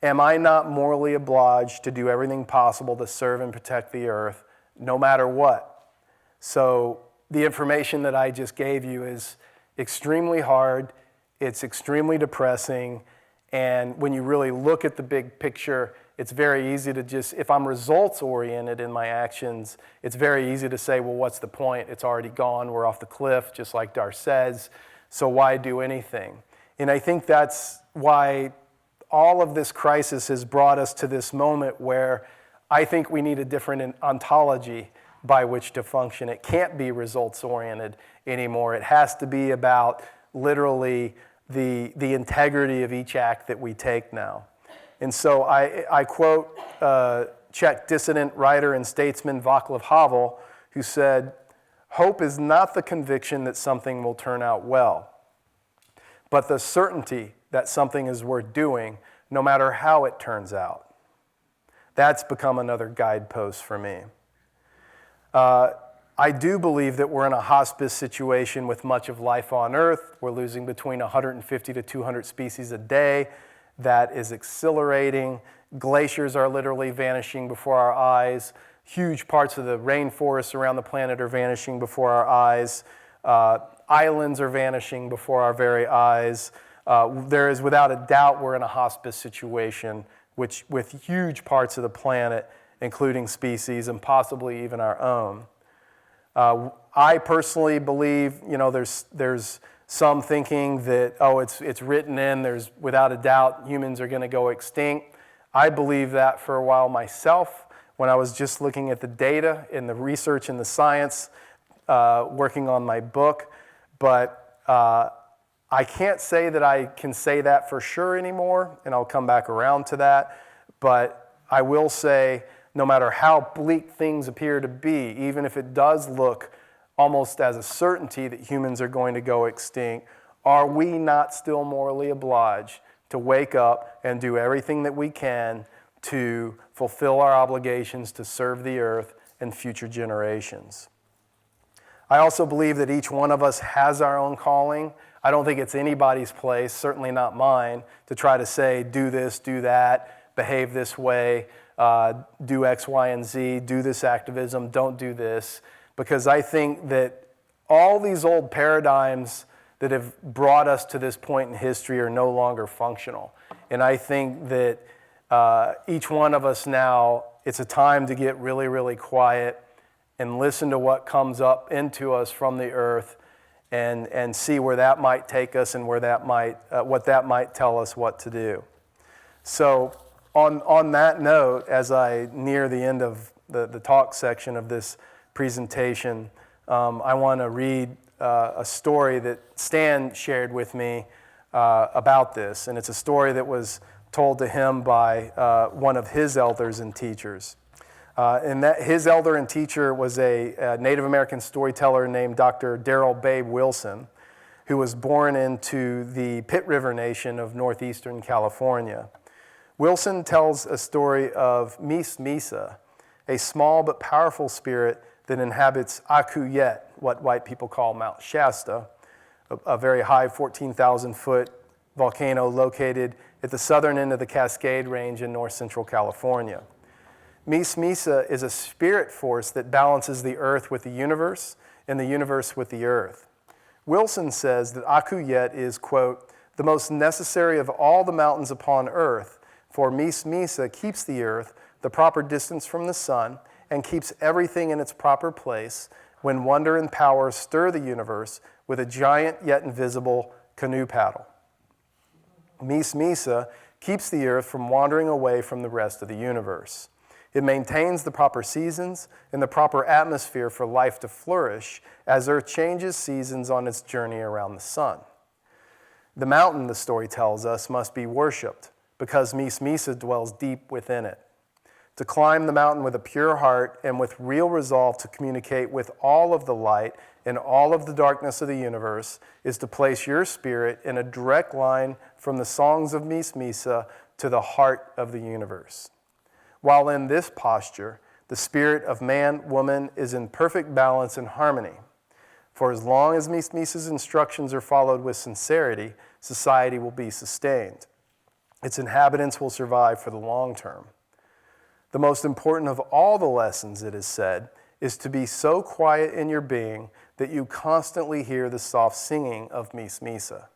am I not morally obliged to do everything possible to serve and protect the earth no matter what? So the information that I just gave you is extremely hard. It's extremely depressing, and when you really look at the big picture, it's very easy to just, if I'm results-oriented in my actions, it's very easy to say, well, what's the point? It's already gone. We're off the cliff, just like Dahr says, so why do anything? And I think that's why all of this crisis has brought us to this moment where I think we need a different ontology by which to function. It can't be results-oriented anymore. It has to be about literally the integrity of each act that we take now. And so I quote Czech dissident writer and statesman Václav Havel, who said, "Hope is not the conviction that something will turn out well, but the certainty that something is worth doing, no matter how it turns out." That's become another guidepost for me. I do believe that we're in a hospice situation with much of life on Earth. We're losing between 150 to 200 species a day. That is accelerating. Glaciers are literally vanishing before our eyes. Huge parts of the rainforests around the planet are vanishing before our eyes. Islands are vanishing before our very eyes. There is, without a doubt, we're in a hospice situation with huge parts of the planet, including species and possibly even our own. I personally believe, there's some thinking that, it's written in, there's without a doubt humans are going to go extinct. I believed that for a while myself when I was just looking at the data and the research and the science, working on my book. But I can't say that I can say that for sure anymore, and I'll come back around to that. But I will say, no matter how bleak things appear to be, even if it does look almost as a certainty that humans are going to go extinct, are we not still morally obliged to wake up and do everything that we can to fulfill our obligations to serve the earth and future generations? I also believe that each one of us has our own calling. I don't think it's anybody's place, certainly not mine, to try to say, do this, do that, behave this way, do X, Y, and Z, do this activism, don't do this. Because I think that all these old paradigms that have brought us to this point in history are no longer functional. And I think that Each one of us now, it's a time to get really, really quiet and listen to what comes up into us from the earth and see where that might take us and where that might, what that might tell us what to do. So on that note, as I near the end of the talk section of this presentation, I want to read a story that Stan shared with me about this. And it's a story that was told to him by one of his elders and teachers. And that his elder and teacher was a Native American storyteller named Dr. Darrell Babe Wilson, who was born into the Pitt River Nation of northeastern California. Wilson tells a story of Mesa Mesa, a small but powerful spirit that inhabits Akuyet, what white people call Mount Shasta, a very high 14,000-foot volcano located at the southern end of the Cascade Range in north central California. Mesa Mesa is a spirit force that balances the earth with the universe and the universe with the earth. Wilson says that Akuyet is, quote, the most necessary of all the mountains upon earth, for Mesa Mesa keeps the earth the proper distance from the sun and keeps everything in its proper place when wonder and power stir the universe with a giant yet invisible canoe paddle. Mesa Mesa keeps the earth from wandering away from the rest of the universe. It maintains the proper seasons and the proper atmosphere for life to flourish as Earth changes seasons on its journey around the sun. The mountain, the story tells us, must be worshipped because Mesa Mesa dwells deep within it. To climb the mountain with a pure heart and with real resolve to communicate with all of the light and all of the darkness of the universe is to place your spirit in a direct line from the songs of Mesa Mesa to the heart of the universe. While in this posture, the spirit of man, woman is in perfect balance and harmony. For as long as Mesa Mesa's instructions are followed with sincerity, society will be sustained. Its inhabitants will survive for the long term. The most important of all the lessons, it is said, is to be so quiet in your being that you constantly hear the soft singing of Mesa Mesa.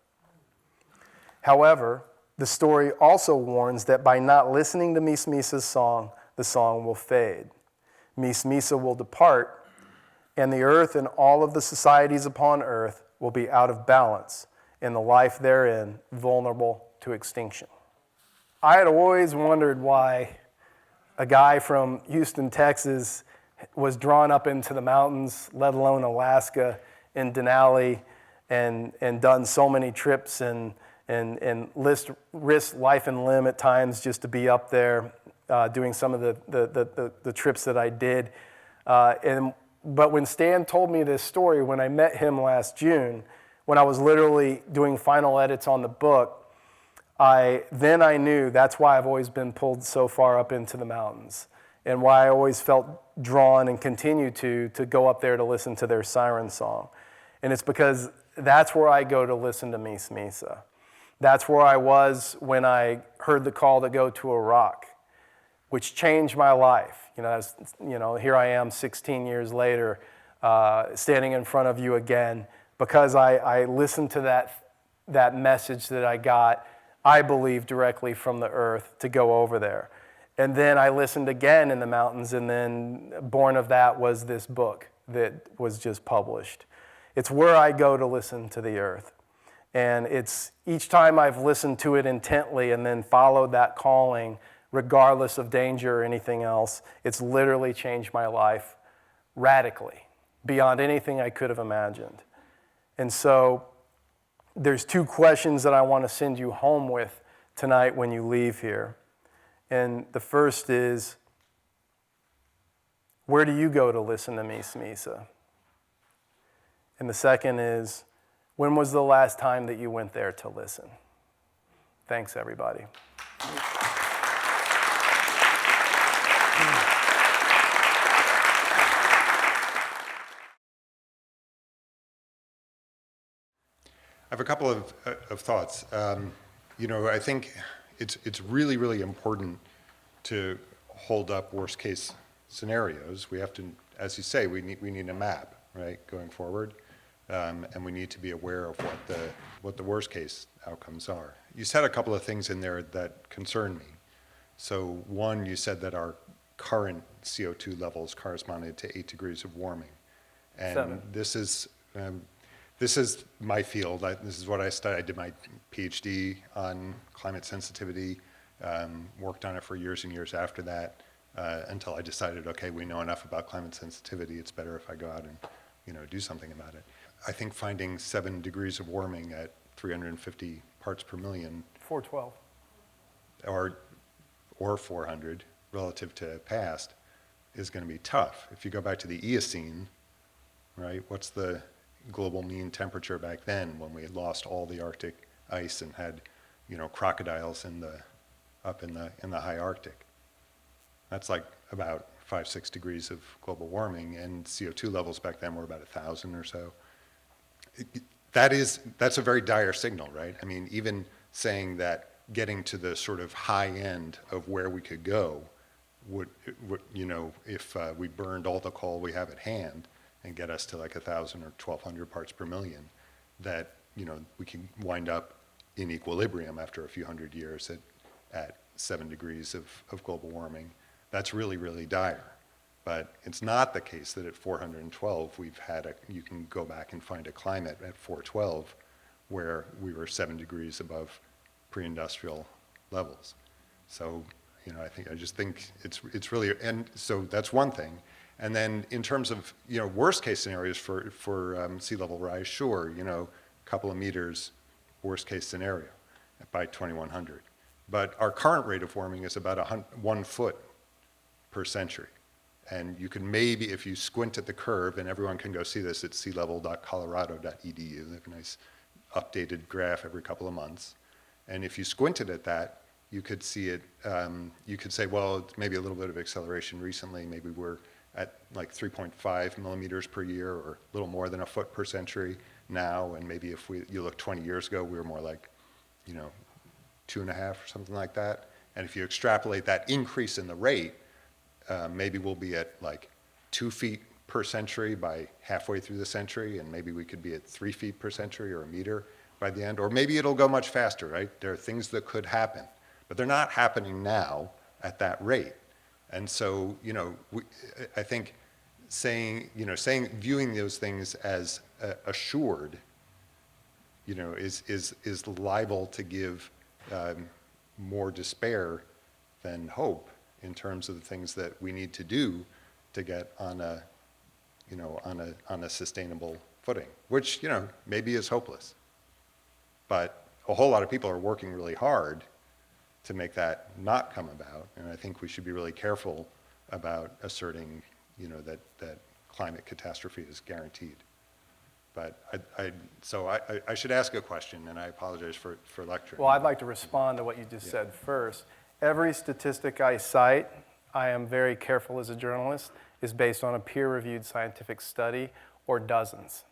However, the story also warns that by not listening to Mesa Mesa's song, the song will fade. Mesa Mesa will depart, and the earth and all of the societies upon earth will be out of balance, and the life therein vulnerable to extinction. I had always wondered why a guy from Houston, Texas, was drawn up into the mountains, let alone Alaska and Denali, and done so many trips and risked life and limb at times just to be up there doing some of the trips that I did. But when Stan told me this story, when I met him last June, when I was literally doing final edits on the book, I knew that's why I've always been pulled so far up into the mountains and why I always felt drawn and continue to go up there to listen to their siren song. And it's because that's where I go to listen to Mesa Mesa. That's where I was when I heard the call to go to Iraq, which changed my life. Here I am 16 years later, standing in front of you again, because I listened to that message that I got, I believe, directly from the earth to go over there. And then I listened again in the mountains, and then born of that was this book that was just published. It's where I go to listen to the earth. And it's each time I've listened to it intently and then followed that calling, regardless of danger or anything else, it's literally changed my life radically, beyond anything I could have imagined. And so there's two questions that I want to send you home with tonight when you leave here. And the first is, where do you go to listen to Mesa Mesa? And the second is, when was the last time that you went there to listen? Thanks, everybody. I have a couple of thoughts. I think it's really, really important to hold up worst case scenarios. We have to, as you say, we need a map, right, going forward, and we need to be aware of what the worst case outcomes are. You said a couple of things in there that concern me. So one, you said that our current CO2 levels corresponded to 8 degrees of warming. And 7. this is my field. This is what I studied. I did my PhD on climate sensitivity, worked on it for years and years after that, until I decided, okay, we know enough about climate sensitivity. It's better if I go out and, do something about it. I think finding 7 degrees of warming at 350 parts per million 412. or 400 relative to past is going to be tough. If you go back to the Eocene, right, what's the global mean temperature back then when we had lost all the Arctic ice and had, crocodiles up in the high Arctic? That's like about 5-6 degrees of global warming, and CO2 levels back then were about 1,000 or so. That's a very dire signal, right? I mean, even saying that getting to the sort of high end of where we could go would if we burned all the coal we have at hand and get us to like 1,000 or 1,200 parts per million, that, we can wind up in equilibrium after a few hundred years at 7 degrees of global warming. That's really, really dire. But it's not the case that at 412 you can go back and find a climate at 412 where we were 7 degrees above pre-industrial levels. So, I just think it's really, and so that's one thing. And then in terms of, worst case scenarios for sea level rise, sure, a couple of meters, worst case scenario by 2100. But our current rate of warming is about 1 foot per century. And you can maybe, if you squint at the curve, and everyone can go see this at sealevel.colorado.edu, they have a nice updated graph every couple of months. And if you squinted at that, you could see it, you could say, well, it's maybe a little bit of acceleration recently. Maybe we're at like 3.5 millimeters per year, or a little more than a foot per century now. And maybe if you look 20 years ago, we were more like, 2.5 or something like that. And if you extrapolate that increase in the rate, maybe we'll be at like 2 feet per century by halfway through the century, and maybe we could be at 3 feet per century or a meter by the end, or maybe it'll go much faster, right? There are things that could happen, but they're not happening now at that rate. And so, I think viewing those things as assured, is liable to give more despair than hope in terms of the things that we need to do to get on a sustainable footing, which, maybe is hopeless. But a whole lot of people are working really hard to make that not come about. And I think we should be really careful about asserting, that climate catastrophe is guaranteed. But I should ask a question, and I apologize for lecturing. Well, I'd like to respond to what you just said first. Every statistic I cite, I am very careful as a journalist, is based on a peer-reviewed scientific study or dozens,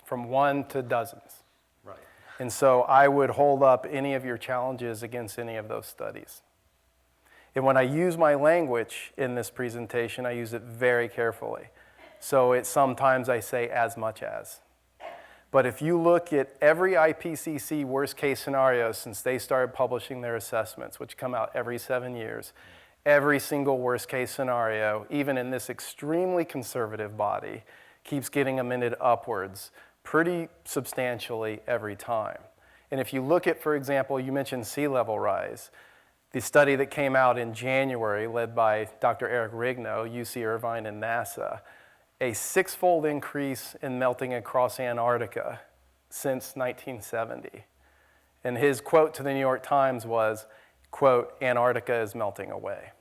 from 1 to dozens. Right. And so I would hold up any of your challenges against any of those studies. And when I use my language in this presentation, I use it very carefully. So sometimes I say as much as. But if you look at every IPCC worst case scenario since they started publishing their assessments, which come out every 7 years, every single worst case scenario, even in this extremely conservative body, keeps getting amended upwards pretty substantially every time. And if you look at, for example, you mentioned sea level rise, the study that came out in January, led by Dr. Eric Rigno, UC Irvine and NASA, a 6-fold increase in melting across Antarctica since 1970. And his quote to the New York Times was, quote, "Antarctica is melting away."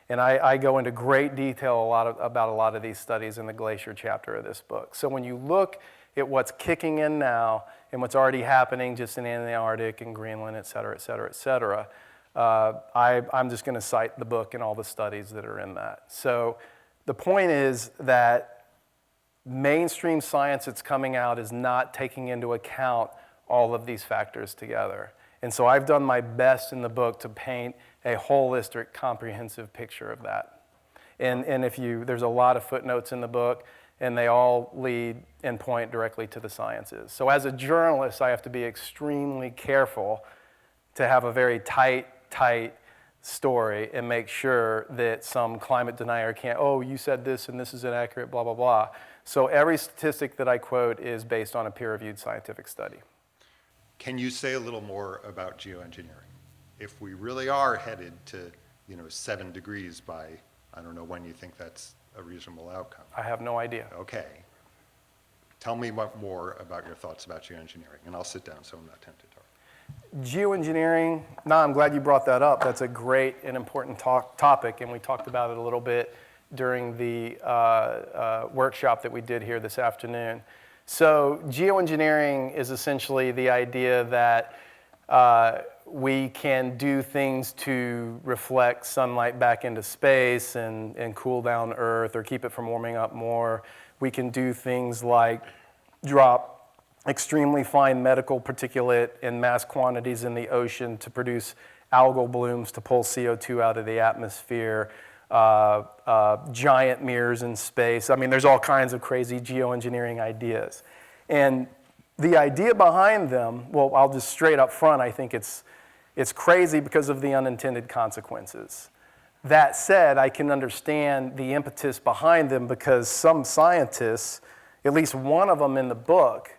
And I go into great detail about a lot of these studies in the glacier chapter of this book. So when you look at what's kicking in now and what's already happening just in the Arctic and Greenland, et cetera, et cetera, et cetera, I'm just going to cite the book and all the studies that are in that. So the point is that mainstream science that's coming out is not taking into account all of these factors together. And so I've done my best in the book to paint a holistic, comprehensive picture of that. And there's a lot of footnotes in the book, and they all lead and point directly to the sciences. So as a journalist, I have to be extremely careful to have a very tight story and make sure that some climate denier can't, oh, you said this and this is inaccurate, blah, blah, blah. So every statistic that I quote is based on a peer-reviewed scientific study. Can you say a little more about geoengineering? If we really are headed to, 7 degrees by, I don't know when you think that's a reasonable outcome. I have no idea. Okay. Tell me more about your thoughts about geoengineering, and I'll sit down so I'm not tempted. Geoengineering, no, I'm glad you brought that up. That's a great and important topic, and we talked about it a little bit during the workshop that we did here this afternoon. So geoengineering is essentially the idea that we can do things to reflect sunlight back into space and cool down Earth or keep it from warming up more. We can do things like drop extremely fine medical particulate in mass quantities in the ocean to produce algal blooms to pull CO2 out of the atmosphere, giant mirrors in space. I mean, there's all kinds of crazy geoengineering ideas. And the idea behind them, well, I'll just straight up front, I think it's crazy because of the unintended consequences. That said, I can understand the impetus behind them because some scientists, at least one of them in the book,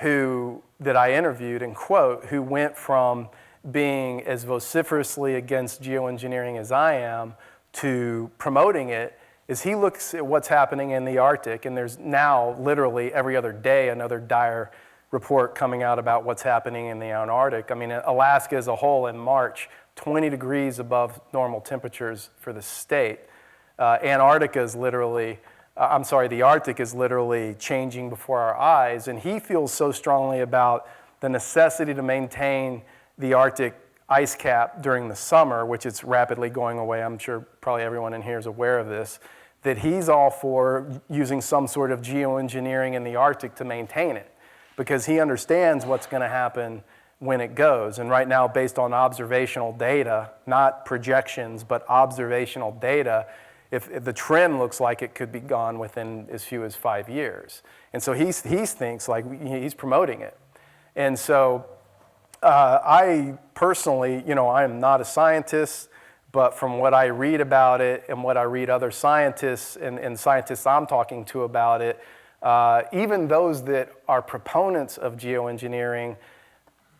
that I interviewed and quote, who went from being as vociferously against geoengineering as I am to promoting it, is he looks at what's happening in the Arctic, and there's now literally every other day another dire report coming out about what's happening in the Antarctic. I mean, Alaska as a whole in March, 20 degrees above normal temperatures for the state. Antarctica is literally the Arctic is literally changing before our eyes, and he feels so strongly about the necessity to maintain the Arctic ice cap during the summer, which is rapidly going away. I'm sure probably everyone in here is aware of this, that he's all for using some sort of geoengineering in the Arctic to maintain it, because he understands what's going to happen when it goes. And right now, based on observational data, not projections, but observational data, if the trend looks like it could be gone within as few as 5 years. And so he thinks like he's promoting it. And so I personally, I am not a scientist, but from what I read about it and what I read other scientists and scientists I'm talking to about it, even those that are proponents of geoengineering,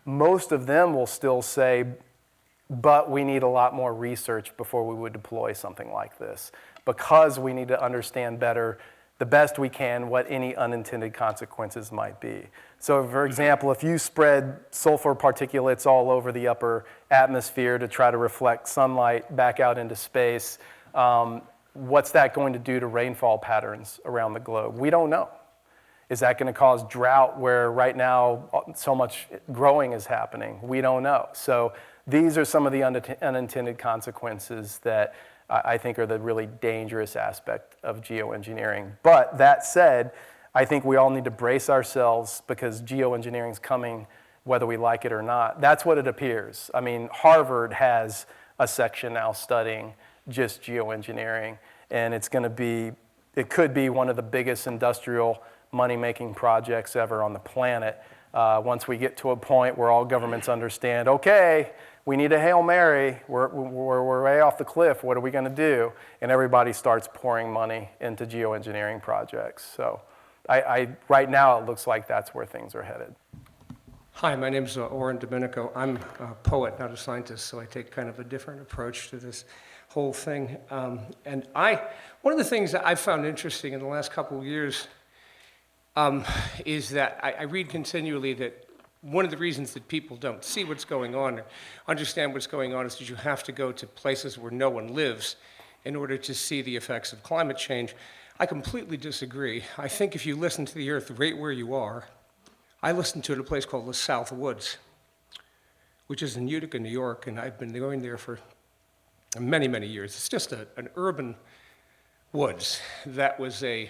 most of them will still say, but we need a lot more research before we would deploy something like this, because we need to understand better, the best we can, what any unintended consequences might be. So for example, if you spread sulfur particulates all over the upper atmosphere to try to reflect sunlight back out into space, what's that going to do to rainfall patterns around the globe? We don't know. Is that going to cause drought where right now so much growing is happening? We don't know. So these are some of the unintended consequences that I think are the really dangerous aspect of geoengineering. But that said, I think we all need to brace ourselves because geoengineering is coming whether we like it or not. That's what it appears. I mean, Harvard has a section now studying just geoengineering, and it could be one of the biggest industrial money-making projects ever on the planet. Once we get to a point where all governments understand, okay, we need a Hail Mary, we're way off the cliff, what are we going to do? And everybody starts pouring money into geoengineering projects. So right now it looks like that's where things are headed. Hi, my name's Oren Domenico. I'm a poet, not a scientist, so I take kind of a different approach to this whole thing. And one of the things that I've found interesting in the last couple of years is that I read continually that one of the reasons that people don't see what's going on or understand what's going on is that you have to go to places where no one lives in order to see the effects of climate change. I completely disagree. I think if you listen to the Earth right where you are, I listen to it at a place called the South Woods, which is in Utica, New York, and I've been going there for many, many years. It's just an urban woods that was a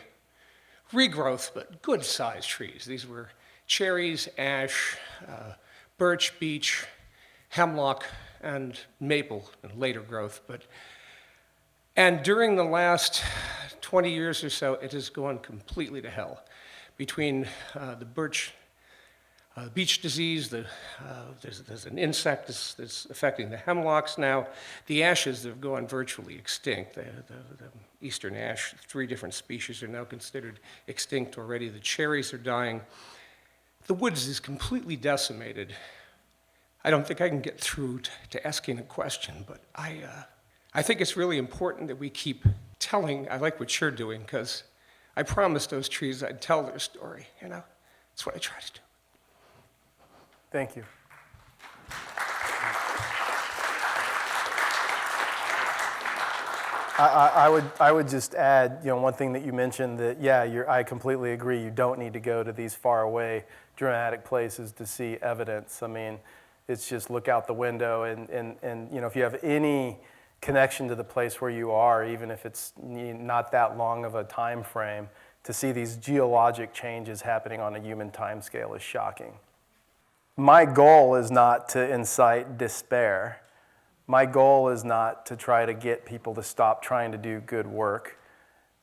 regrowth, but good-sized trees. These were cherries, ash, birch, beech, hemlock, and maple, and later growth. And during the last 20 years or so, it has gone completely to hell. Between the birch beach disease, there's an insect that's affecting the hemlocks now. The ashes have gone virtually extinct. The eastern ash, 3 different species are now considered extinct already. The cherries are dying. The woods is completely decimated. I don't think I can get through to asking a question, but I think it's really important that we keep telling. I like what you're doing, because I promised those trees I'd tell their story, you know? That's what I try to do. Thank you. I would just add, one thing that you mentioned that, I completely agree. You don't need to go to these far away, dramatic places to see evidence. I mean, it's just look out the window and if you have any connection to the place where you are, even if it's not that long of a time frame, to see these geologic changes happening on a human time scale is shocking. My goal is not to incite despair. My goal is not to try to get people to stop trying to do good work.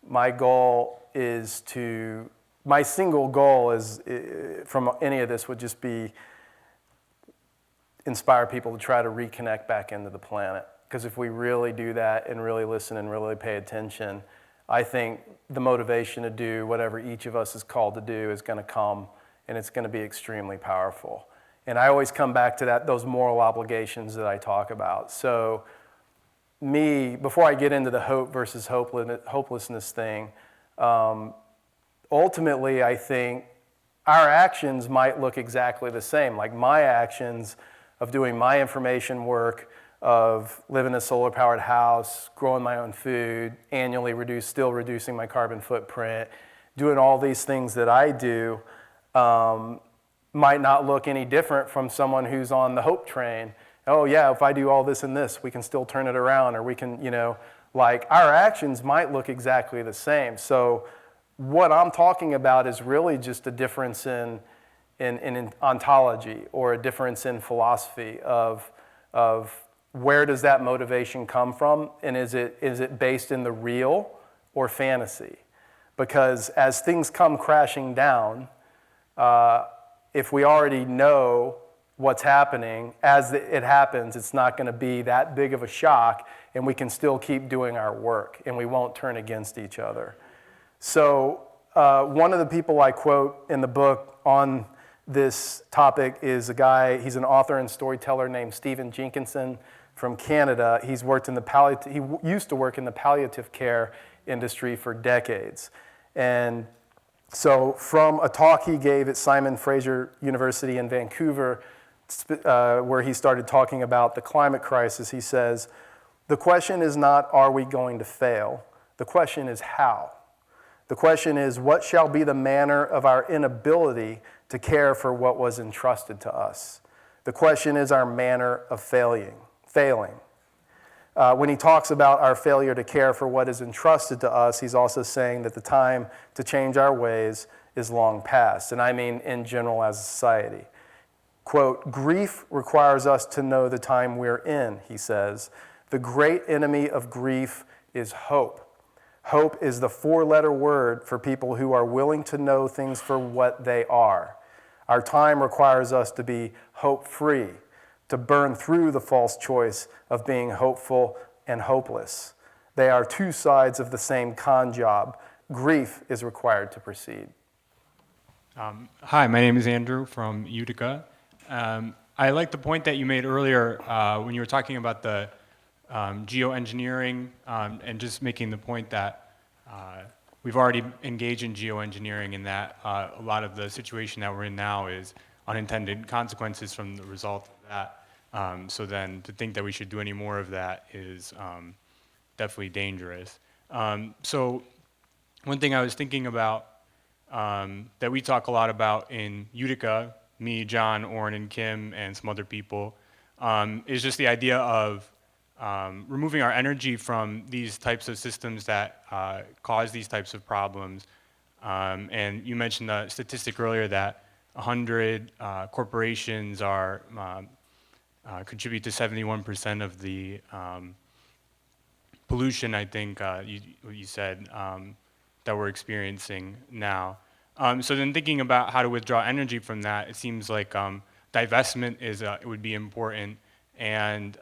My single goal is, from any of this, would just be inspire people to try to reconnect back into the planet. Because if we really do that and really listen and really pay attention, I think the motivation to do whatever each of us is called to do is going to come, and it's going to be extremely powerful. And I always come back to those moral obligations that I talk about. So before I get into the hope versus hopelessness thing, ultimately I think our actions might look exactly the same. Like my actions of doing my information work, of living in a solar-powered house, growing my own food, annually still reducing my carbon footprint, doing all these things that I do, might not look any different from someone who's on the hope train. Oh yeah, if I do all this and this, we can still turn it around, or we can, our actions might look exactly the same. So what I'm talking about is really just a difference in ontology, or a difference in philosophy of where does that motivation come from, and is it based in the real or fantasy? Because as things come crashing down, if we already know what's happening, as it happens, it's not going to be that big of a shock, and we can still keep doing our work, and we won't turn against each other. So one of the people I quote in the book on this topic is he's an author and storyteller named Stephen Jenkinson from Canada. He used to work in the palliative care industry for decades. And so from a talk he gave at Simon Fraser University in Vancouver, where he started talking about the climate crisis, he says, "The question is not, are we going to fail? The question is how. The question is, what shall be the manner of our inability to care for what was entrusted to us? The question is our manner of failing. When he talks about our failure to care for what is entrusted to us, he's also saying that the time to change our ways is long past. And I mean in general as a society. Quote, "Grief requires us to know the time we're in," he says. "The great enemy of grief is hope. Hope is the 4-letter word for people who are willing to know things for what they are. Our time requires us to be hope-free, to burn through the false choice of being hopeful and hopeless. They are 2 sides of the same con job. Grief is required to proceed." Hi, my name is Andrew from Utica. I like the point that you made earlier when you were talking about the geoengineering and just making the point that we've already engaged in geoengineering, and that a lot of the situation that we're in now is unintended consequences from the result of that. So then to think that we should do any more of that is definitely dangerous. So one thing I was thinking about that we talk a lot about in Utica, me, John, Oren, and Kim, and some other people, is just the idea of removing our energy from these types of systems that cause these types of problems. And you mentioned the statistic earlier that 100 corporations contribute to 71% of the pollution, I think you said, that we're experiencing now. So then thinking about how to withdraw energy from that, it seems like divestment it would be important, and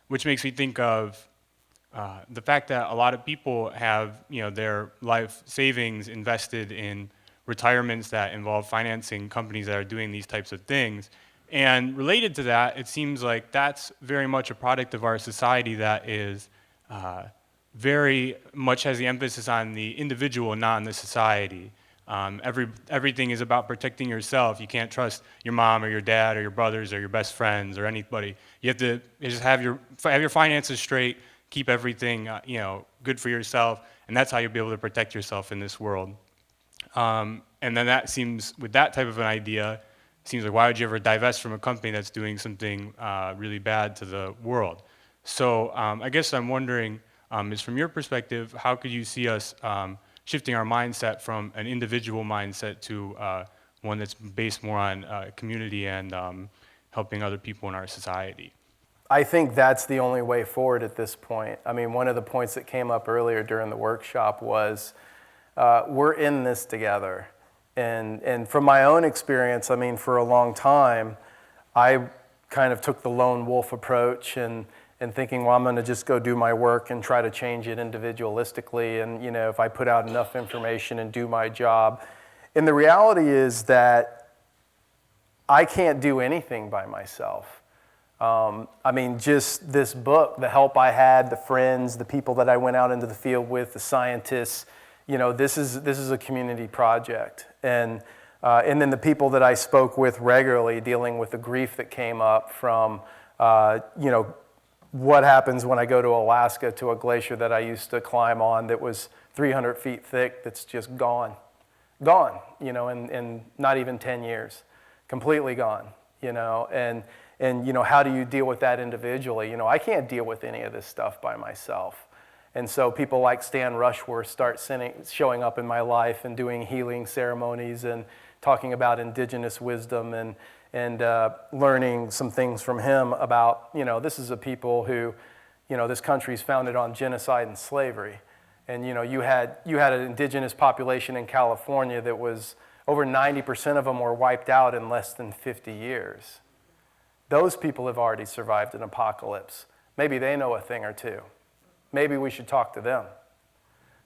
which makes me think of the fact that a lot of people have their life savings invested in retirements that involve financing companies that are doing these types of things. And related to that, it seems like that's very much a product of our society that is very much has the emphasis on the individual, not on the society. Everything is about protecting yourself. You can't trust your mom or your dad or your brothers or your best friends or anybody. You have to just have your finances straight, keep everything good for yourself, and that's how you'll be able to protect yourself in this world. And then that seems, with that type of an idea, seems like why would you ever divest from a company that's doing something really bad to the world? So I guess I'm wondering, is from your perspective, how could you see us shifting our mindset from an individual mindset to one that's based more on community and helping other people in our society? I think that's the only way forward at this point. I mean, one of the points that came up earlier during the workshop was we're in this together. And from my own experience, I mean, for a long time, I kind of took the lone wolf approach and thinking, well, I'm going to just go do my work and try to change it individualistically. And, if I put out enough information and do my job. And the reality is that I can't do anything by myself. I mean, just this book, the help I had, the friends, the people that I went out into the field with, the scientists, this is a community project. And then the people that I spoke with regularly dealing with the grief that came up from, what happens when I go to Alaska to a glacier that I used to climb on that was 300 feet thick that's just gone, in not even 10 years, completely gone, and how do you deal with that individually? I can't deal with any of this stuff by myself. And so people like Stan Rushworth start showing up in my life and doing healing ceremonies and talking about indigenous wisdom and learning some things from him about, this is a people who, this country's founded on genocide and slavery. And, you had an indigenous population in California that was over 90% of them were wiped out in less than 50 years. Those people have already survived an apocalypse. Maybe they know a thing or two. Maybe we should talk to them.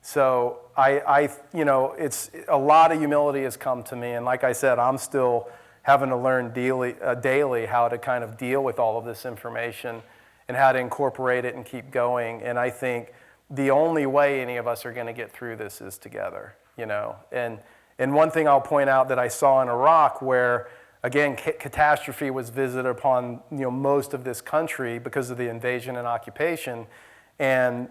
So it's a lot of humility has come to me. And like I said, I'm still having to learn daily how to kind of deal with all of this information and how to incorporate it and keep going. And I think the only way any of us are going to get through this is together, And one thing I'll point out that I saw in Iraq where, again, catastrophe was visited upon most of this country because of the invasion and occupation. And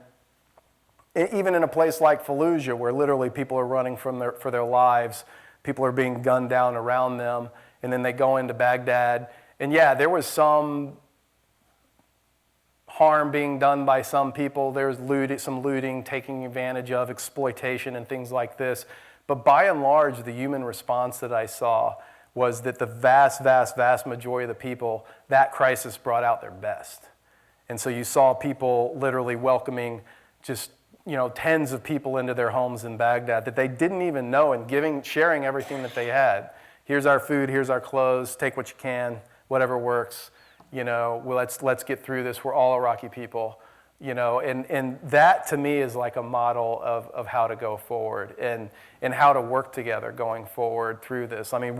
even in a place like Fallujah, where literally people are running for their lives, people are being gunned down around them, and then they go into Baghdad. And yeah, there was some harm being done by some people. There's some looting, taking advantage of, exploitation, and things like this. But by and large, the human response that I saw was that the vast, vast, vast majority of the people, that crisis brought out their best. And so you saw people literally welcoming just, tens of people into their homes in Baghdad that they didn't even know and sharing everything that they had. Here's our food, here's our clothes, take what you can, whatever works. Well, let's get through this. We're all Iraqi people. And that to me is like a model of how to go forward and how to work together going forward through this. I mean,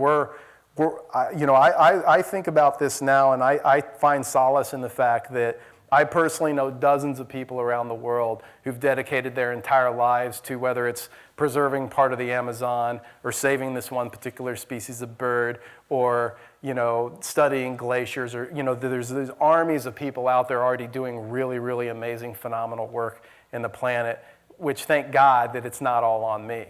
I think about this now, and I find solace in the fact that I personally know dozens of people around the world who've dedicated their entire lives to whether it's preserving part of the Amazon or saving this one particular species of bird or, studying glaciers or, there's armies of people out there already doing really, really amazing, phenomenal work in the planet, which thank God that it's not all on me.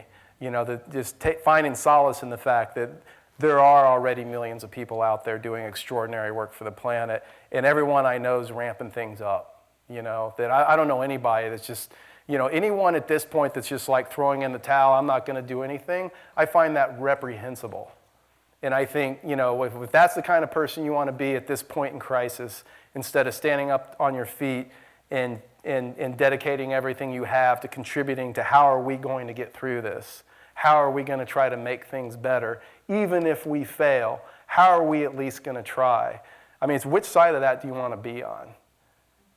Finding solace in the fact that there are already millions of people out there doing extraordinary work for the planet, and everyone I know is ramping things up. That I don't know anybody that's just, anyone at this point that's just like throwing in the towel, I'm not going to do anything, I find that reprehensible. And I think, if that's the kind of person you want to be at this point in crisis, instead of standing up on your feet and dedicating everything you have to contributing to how are we going to get through this? How are we going to try to make things better? Even if we fail, how are we at least going to try? I mean, it's which side of that do you want to be on?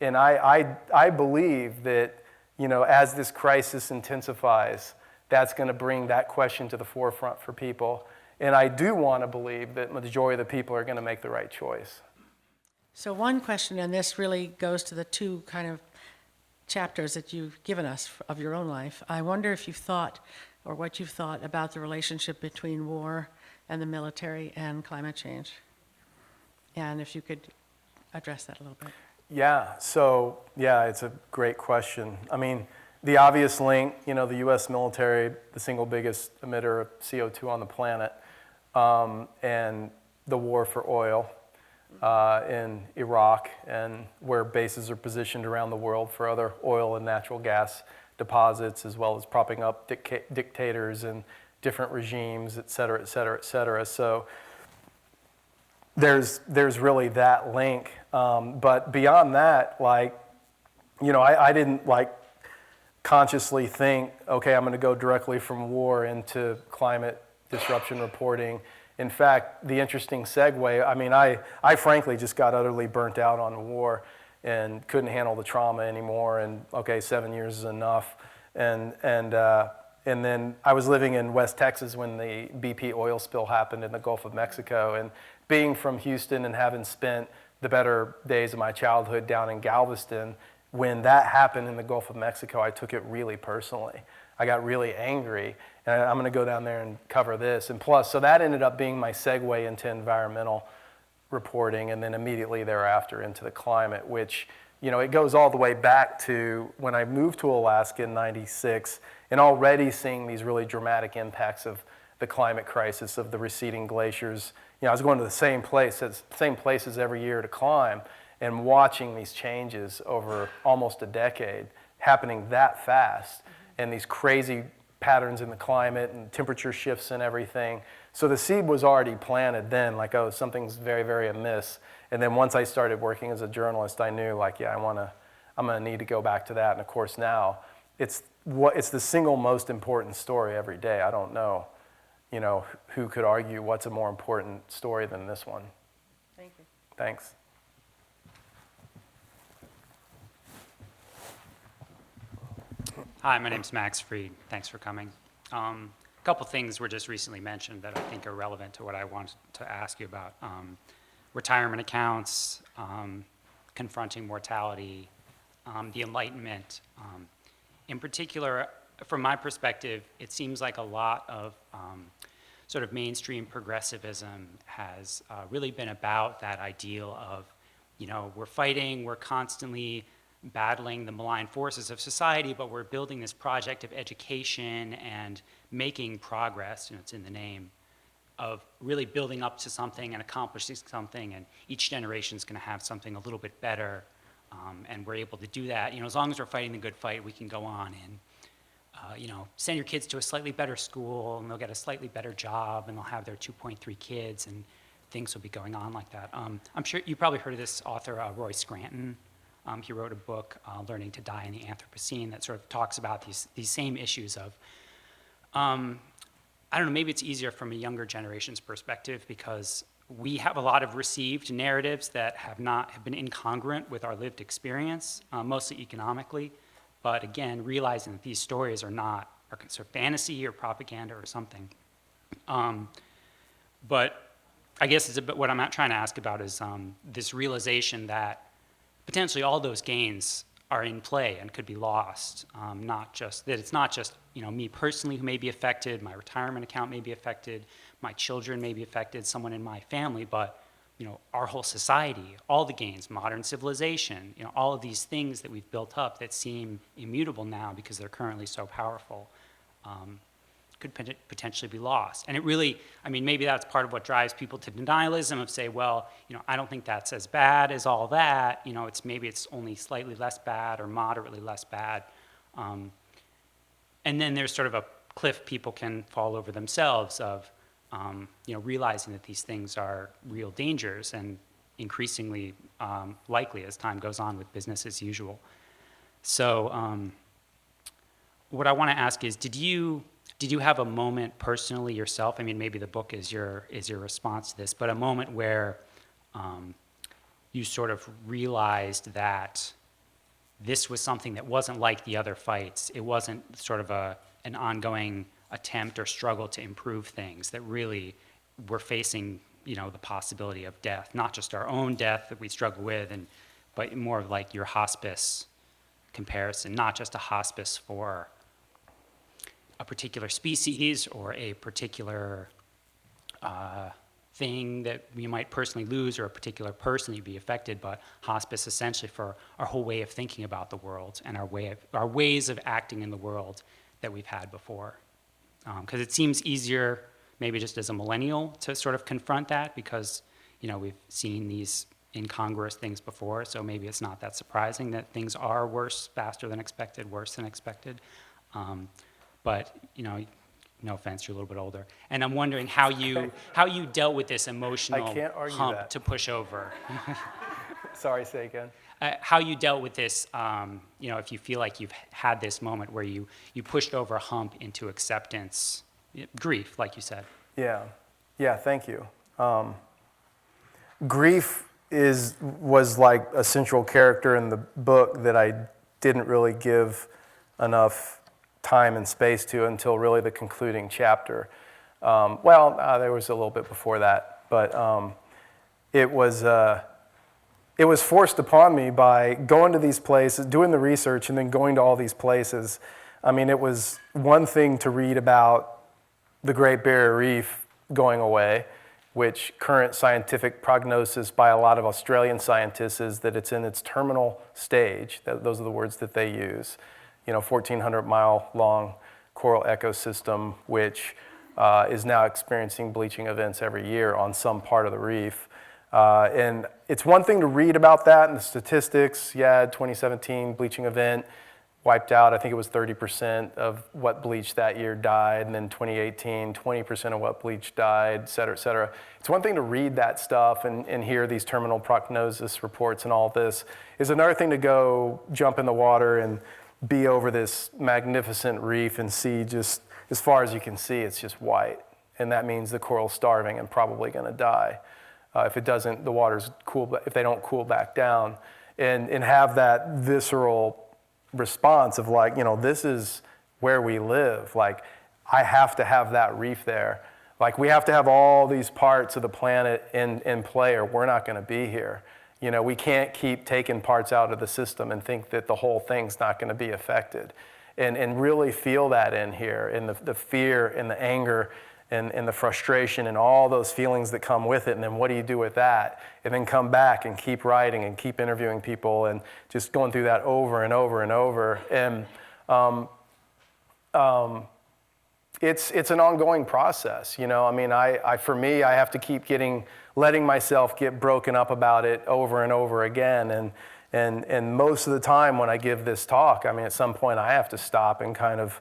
And I believe that, you know, as this crisis intensifies, that's going to bring that question to the forefront for people. And I do want to believe that the majority of the people are going to make the right choice. So one question, and this really goes to the two kind of chapters that you've given us of your own life. I wonder if you've thought, or what you've thought about the relationship between war and the military and climate change. And if you could address that a little bit. Yeah, so, yeah, it's a great question. I mean, the obvious link, you know, the U.S. military, the single biggest emitter of CO2 on the planet, and the war for oil in Iraq, and where bases are positioned around the world for other oil and natural gas deposits, as well as propping up dictators and different regimes, et cetera, et cetera, et cetera. So there's really that link. But beyond that, like, you know, I didn't like consciously think, okay, I'm going to go directly from war into climate disruption reporting. In fact, the interesting segue, I mean, I frankly just got utterly burnt out on war and couldn't handle the trauma anymore. And okay, 7 years is enough. And then I was living in West Texas when the BP oil spill happened in the Gulf of Mexico. And being from Houston and having spent the better days of my childhood down in Galveston, when that happened in the Gulf of Mexico, I took it really personally. I got really angry, and I'm going to go down there and cover this. And plus, so that ended up being my segue into environmental reporting, and then immediately thereafter into the climate, which, you know, it goes all the way back to when I moved to Alaska in '96, and already seeing these really dramatic impacts of the climate crisis, of the receding glaciers. You know, I was going to the same places every year to climb, and watching these changes over almost a decade happening that fast, and these crazy patterns in the climate and temperature shifts and everything. So the seed was already planted then, like, oh, something's very, very amiss. And then once I started working as a journalist, I knew, like, yeah, I'm gonna need to go back to that. And of course now, it's the single most important story every day. I don't know, you know, who could argue what's a more important story than this one. Thank you. Thanks. Hi, my name's Max Fried. Thanks for coming. A couple things were just recently mentioned that I think are relevant to what I wanted to ask you about. Retirement accounts, confronting mortality, the Enlightenment. In particular, from my perspective, it seems like a lot of sort of mainstream progressivism has really been about that ideal of, you know, we're constantly battling the malign forces of society, but we're building this project of education and making progress, you know, it's in the name, of really building up to something and accomplishing something, and each generation is going to have something a little bit better, and we're able to do that. You know, as long as we're fighting the good fight, we can go on and, you know, send your kids to a slightly better school, and they'll get a slightly better job, and they'll have their 2.3 kids, and things will be going on like that. I'm sure you probably heard of this author, Roy Scranton. He wrote a book, Learning to Die in the Anthropocene, that sort of talks about these same issues of, I don't know, maybe it's easier from a younger generation's perspective because we have a lot of received narratives that have been incongruent with our lived experience, mostly economically. But again, realizing that these stories are sort of fantasy or propaganda or something. But I guess it's a bit what I'm not trying to ask about is this realization that potentially all those gains are in play and could be lost. It's not just, you know, me personally who may be affected, my retirement account may be affected, my children may be affected, someone in my family, but, you know, our whole society, all the gains, modern civilization, you know, all of these things that we've built up that seem immutable now because they're currently so powerful, could potentially be lost. And it really, I mean, maybe that's part of what drives people to denialism of say, well, you know, I don't think that's as bad as all that. You know, maybe it's only slightly less bad or moderately less bad. And then there's sort of a cliff people can fall over themselves of, you know, realizing that these things are real dangers and increasingly likely as time goes on with business as usual. So what I want to ask is, did you have a moment personally yourself? I mean, maybe the book is your response to this, but a moment where you sort of realized that this was something that wasn't like the other fights. It wasn't sort of an ongoing attempt or struggle to improve things, that really we're facing, the possibility of death, not just our own death that we struggle with, but more of like your hospice comparison, not just a hospice for a particular species or a particular thing that we might personally lose or a particular person you'd be affected, but hospice essentially for our whole way of thinking about the world and our ways of acting in the world that we've had before. Because it seems easier, maybe just as a millennial, to sort of confront that because, we've seen these incongruous things before, so maybe it's not that surprising that things are worse, faster than expected, worse than expected. But, no offense, you're a little bit older. And I'm wondering how you dealt with this emotional I can't argue hump that. to push over. Sorry, say again. How you dealt with this, if you feel like you've had this moment where you pushed over a hump into acceptance, grief, like you said. Yeah, thank you. Grief was like a central character in the book that I didn't really give enough time and space to until really the concluding chapter. There was a little bit before that, but it was forced upon me by going to these places, doing the research, and then going to all these places. I mean, it was one thing to read about the Great Barrier Reef going away, which current scientific prognosis by a lot of Australian scientists is that it's in its terminal stage. Those are the words that they use. 1,400-mile-long coral ecosystem, which is now experiencing bleaching events every year on some part of the reef. And it's one thing to read about that and the statistics. 2017 bleaching event wiped out, I think it was 30% of what bleached that year died, and then 2018, 20% of what bleached died, et cetera, et cetera. It's one thing to read that stuff and hear these terminal prognosis reports and all this. It's another thing to go jump in the water and be over this magnificent reef and see just as far as you can see, it's just white. And that means the coral's starving and probably gonna die. If it doesn't, the water's cool, if they don't cool back down. And have that visceral response of like, this is where we live. Like, I have to have that reef there. Like, we have to have all these parts of the planet in play or we're not gonna be here. We can't keep taking parts out of the system and think that the whole thing's not gonna be affected. And really feel that in here, in the fear and the anger and the frustration and all those feelings that come with it. And then what do you do with that? And then come back and keep writing and keep interviewing people and just going through that over and over and over. And it's an ongoing process. I mean, for me, I have to keep letting myself get broken up about it over and over again. And most of the time when I give this talk, I mean, at some point I have to stop and kind of,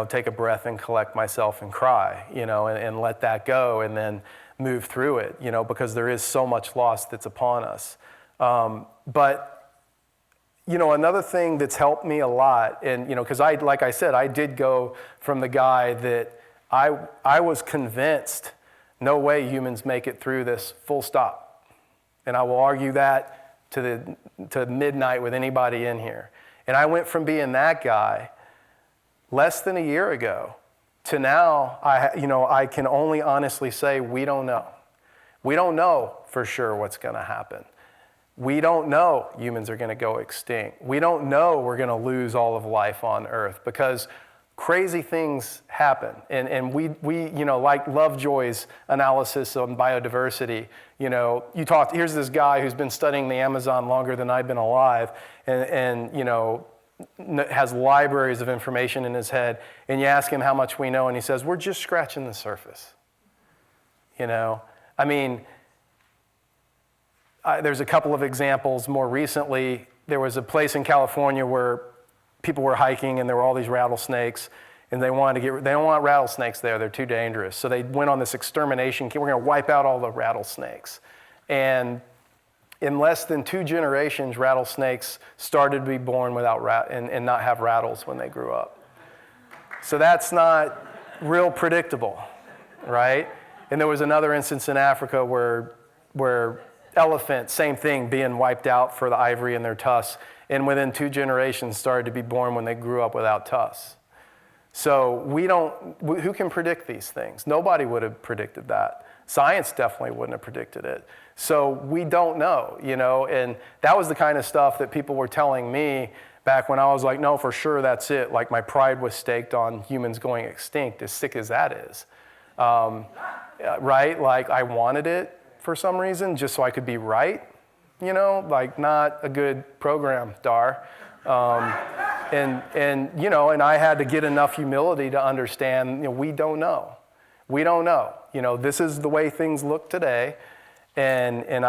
take a breath and collect myself and cry, and let that go and then move through it, because there is so much loss that's upon us. But another thing that's helped me a lot, and, because like I said, I did go from the guy that I was convinced, no way humans make it through this, full stop. And I will argue that to midnight with anybody in here. And I went from being that guy less than a year ago to now, I can only honestly say we don't know. We don't know for sure what's going to happen. We don't know humans are going to go extinct. We don't know we're going to lose all of life on Earth because crazy things happen. And we like Lovejoy's analysis on biodiversity, here's this guy who's been studying the Amazon longer than I've been alive and has libraries of information in his head, and you ask him how much we know, and he says, we're just scratching the surface. I mean, there's a couple of examples. More recently, there was a place in California where people were hiking, and there were all these rattlesnakes, and they don't want rattlesnakes there, they're too dangerous. So they went on this extermination, we're gonna wipe out all the rattlesnakes. And in less than 2 generations, rattlesnakes started to be born without and not have rattles when they grew up. So that's not real predictable, right? And there was another instance in Africa where elephants, same thing, being wiped out for the ivory in their tusks, and within 2 generations started to be born when they grew up without tusks. So who can predict these things? Nobody would have predicted that. Science definitely wouldn't have predicted it. So we don't know, and that was the kind of stuff that people were telling me back when I was like, no, for sure, that's it. Like my pride was staked on humans going extinct, as sick as that is, right? Like I wanted it for some reason, just so I could be right, like not a good program, Dahr. And I had to get enough humility to understand, we don't know. We don't know. This is the way things look today. And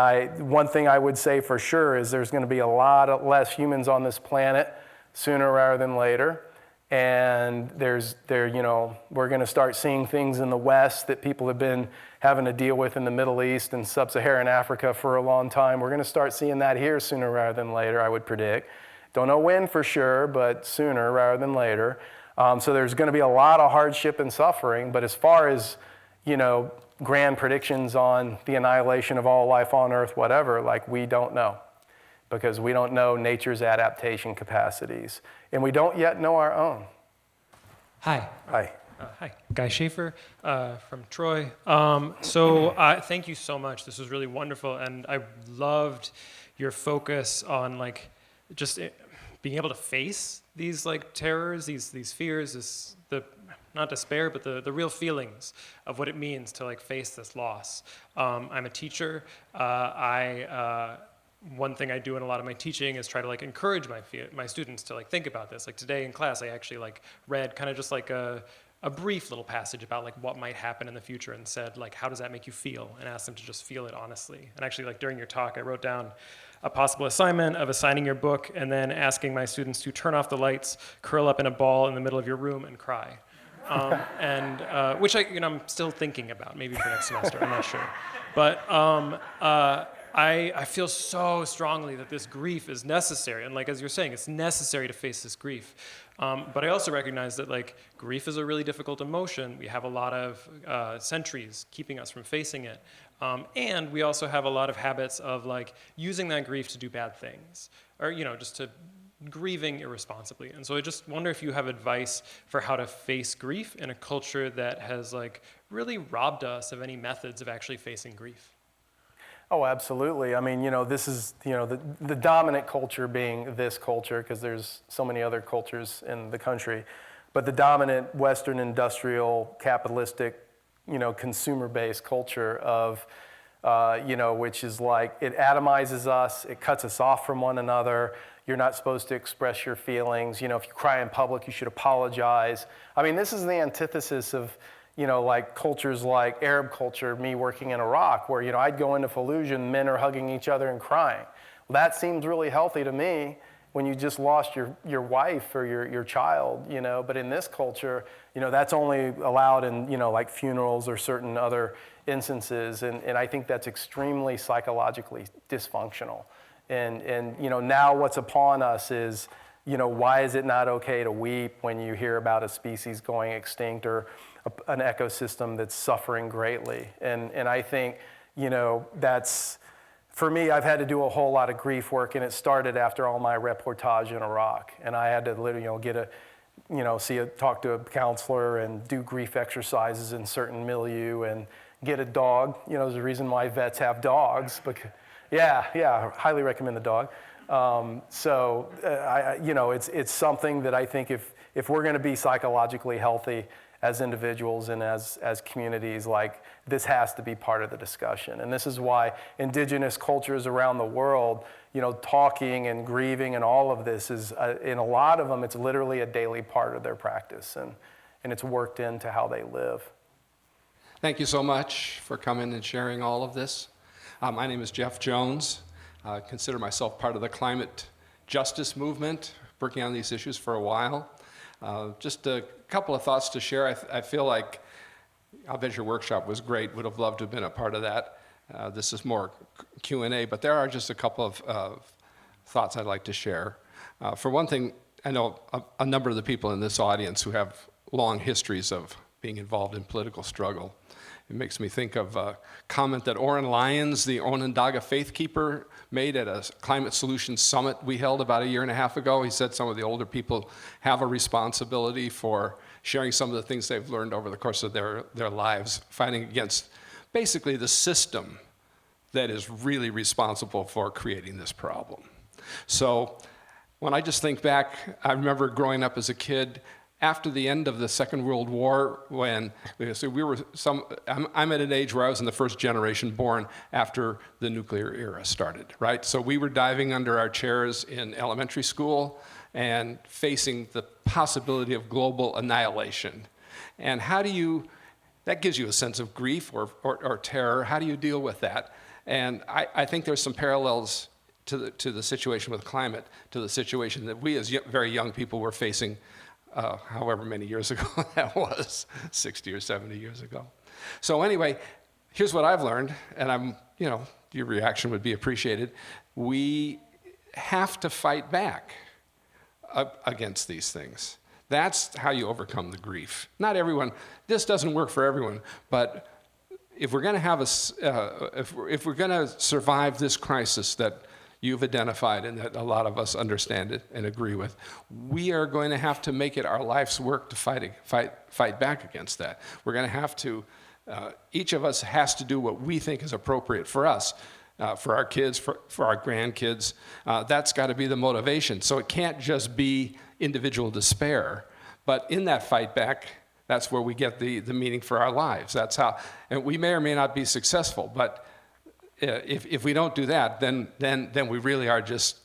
one thing I would say for sure is there's going to be a lot less humans on this planet sooner rather than later. And we're going to start seeing things in the West that people have been having to deal with in the Middle East and sub-Saharan Africa for a long time. We're going to start seeing that here sooner rather than later, I would predict. Don't know when for sure, but sooner rather than later. So there's going to be a lot of hardship and suffering. But as far as, grand predictions on the annihilation of all life on Earth, whatever, like we don't know. Because we don't know nature's adaptation capacities. And we don't yet know our own. Hi. Hi. Hi, Guy Schaefer from Troy. Thank you so much. This was really wonderful, and I loved your focus on being able to face these terrors, these fears, not despair, but the real feelings of what it means to face this loss. I'm a teacher. One thing I do in a lot of my teaching is try to encourage my students to think about this. Like today in class, I actually read kind of just a brief little passage about what might happen in the future and said how does that make you feel, and asked them to just feel it honestly. And actually during your talk, I wrote down a possible assignment of assigning your book and then asking my students to turn off the lights, curl up in a ball in the middle of your room and cry. Which I'm still thinking about, maybe for next semester, I'm not sure. But I feel so strongly that this grief is necessary. And as you're saying, it's necessary to face this grief. But I also recognize that grief is a really difficult emotion. We have a lot of centuries keeping us from facing it. And we also have a lot of habits of using that grief to do bad things, or just to grieving irresponsibly. And so I just wonder if you have advice for how to face grief in a culture that has really robbed us of any methods of actually facing grief. Oh, absolutely. I mean, this is, the dominant culture being this culture, because there's so many other cultures in the country, but the dominant Western industrial capitalistic, consumer-based culture of, which is it atomizes us, it cuts us off from one another. You're not supposed to express your feelings. If you cry in public, you should apologize. I mean, this is the antithesis of, cultures like Arab culture, me working in Iraq, where, I'd go into Fallujah and men are hugging each other and crying. Well, that seems really healthy to me when you just lost your wife or your child, But in this culture, that's only allowed in, funerals or certain other instances. And I think that's extremely psychologically dysfunctional. And now what's upon us is, why is it not okay to weep when you hear about a species going extinct or an ecosystem that's suffering greatly? And I think, that's, for me, I've had to do a whole lot of grief work, and it started after all my reportage in Iraq. And I had to literally, talk to a counselor and do grief exercises in certain milieu and get a dog. There's a reason why vets have dogs. Because, yeah, highly recommend the dog. It's something that I think if we're going to be psychologically healthy as individuals and as communities, this has to be part of the discussion. And this is why indigenous cultures around the world, talking and grieving and all of this is, in a lot of them, it's literally a daily part of their practice, and it's worked into how they live. Thank you so much for coming and sharing all of this. My name is Jeff Jones. I consider myself part of the climate justice movement, working on these issues for a while. Just a couple of thoughts to share. I feel like I bet your workshop was great. Would have loved to have been a part of that. This is more Q&A, but there are just a couple of thoughts I'd like to share. For one thing, I know a number of the people in this audience who have long histories of being involved in political struggle. It makes me think of a comment that Oren Lyons, the Onondaga faith keeper, made at a climate solutions summit we held about a year and a half ago. He said some of the older people have a responsibility for sharing some of the things they've learned over the course of their lives, fighting against basically the system that is really responsible for creating this problem. So when I just think back, I remember growing up as a kid after the end of the Second World War, when I'm at an age where I was in the first generation born after the nuclear era started, right? So we were diving under our chairs in elementary school and facing the possibility of global annihilation. And that gives you a sense of grief or terror. How do you deal with that? And I think there's some parallels to the situation with climate, to the situation that we as very young people were facing however many years ago that was, 60 or 70 years ago. So anyway, here's what I've learned, and your reaction would be appreciated. We have to fight back against these things. That's how you overcome the grief. Not everyone, this doesn't work for everyone, but if we're going to have if we're going to survive this crisis that you've identified and that a lot of us understand it and agree with, we are going to have to make it our life's work to fight back against that. We're going to have to, each of us has to do what we think is appropriate for us, for our kids, for our grandkids. That's got to be the motivation. So it can't just be individual despair, but in that fight back, that's where we get the meaning for our lives. That's how, and we may or may not be successful, but if we don't do that, then we really are just,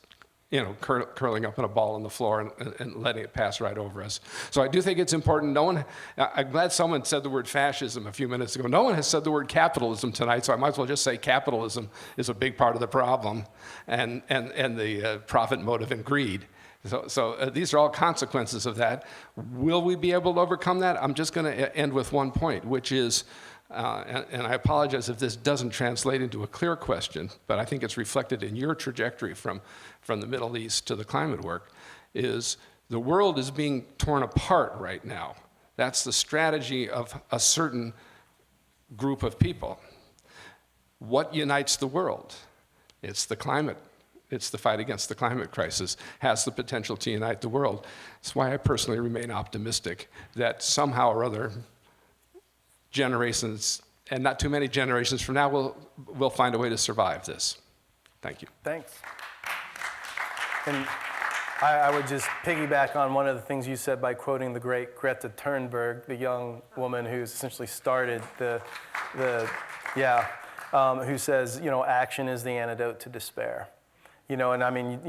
curling up in a ball on the floor and letting it pass right over us. So I do think it's important. I'm glad someone said the word fascism a few minutes ago. No one has said the word capitalism tonight, so I might as well just say capitalism is a big part of the problem, and the profit motive and greed. So these are all consequences of that. Will we be able to overcome that? I'm just going to end with one point, which is, and I apologize if this doesn't translate into a clear question, but I think it's reflected in your trajectory from the Middle East to the climate work, is the world is being torn apart right now. That's the strategy of a certain group of people. What unites the world? It's the climate. It's the fight against the climate crisis, has the potential to unite the world. That's why I personally remain optimistic that somehow or other, generations, and not too many generations from now, we'll find a way to survive this. Thank you. Thanks. And I would just piggyback on one of the things you said by quoting the great Greta Thunberg, the young woman who's essentially started who says, action is the antidote to despair. And I mean,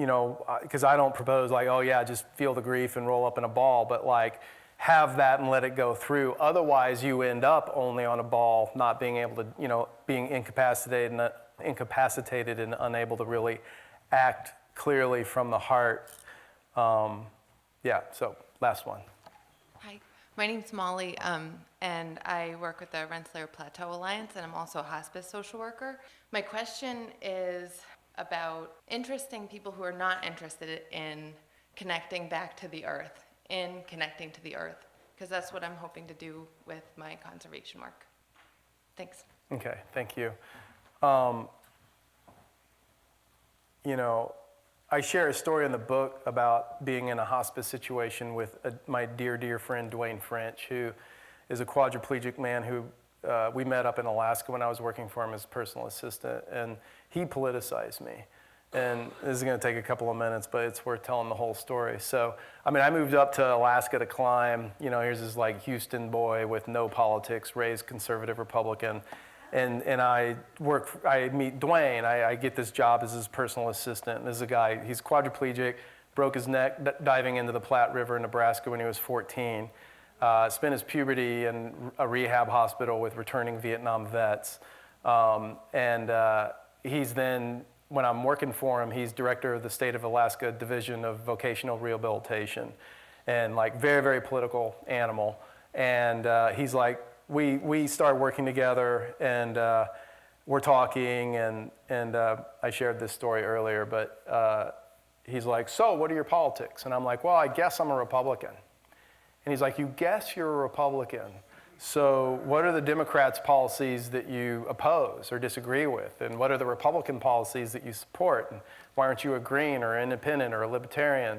because I don't propose like, oh yeah, just feel the grief and roll up in a ball, but like have that and let it go through. Otherwise, you end up only on a ball, not being able to, being incapacitated and unable to really act clearly from the heart. So last one. Hi, my name's Molly, and I work with the Rensselaer Plateau Alliance, and I'm also a hospice social worker. My question is about interesting people who are not interested in connecting back to the earth, because that's what I'm hoping to do with my conservation work. Thanks. Okay, thank you. I share a story in the book about being in a hospice situation with my dear, dear friend, Dwayne French, who is a quadriplegic man who we met up in Alaska when I was working for him as personal assistant, and he politicized me. And this is going to take a couple of minutes, but it's worth telling the whole story. So, I moved up to Alaska to climb. Here's this like Houston boy with no politics, raised conservative Republican. And I meet Dwayne. I get this job as his personal assistant. And this is a guy, he's quadriplegic, broke his neck diving into the Platte River in Nebraska when he was 14. Spent his puberty in a rehab hospital with returning Vietnam vets. He's then, when I'm working for him, he's director of the State of Alaska Division of Vocational Rehabilitation, and like very, very political animal. And he's like, we started working together, and we're talking, and I shared this story earlier, but he's like, so what are your politics? And I'm like, well, I guess I'm a Republican. And he's like, you guess you're a Republican? So what are the Democrats' policies that you oppose or disagree with? And what are the Republican policies that you support? And why aren't you a Green or independent or a libertarian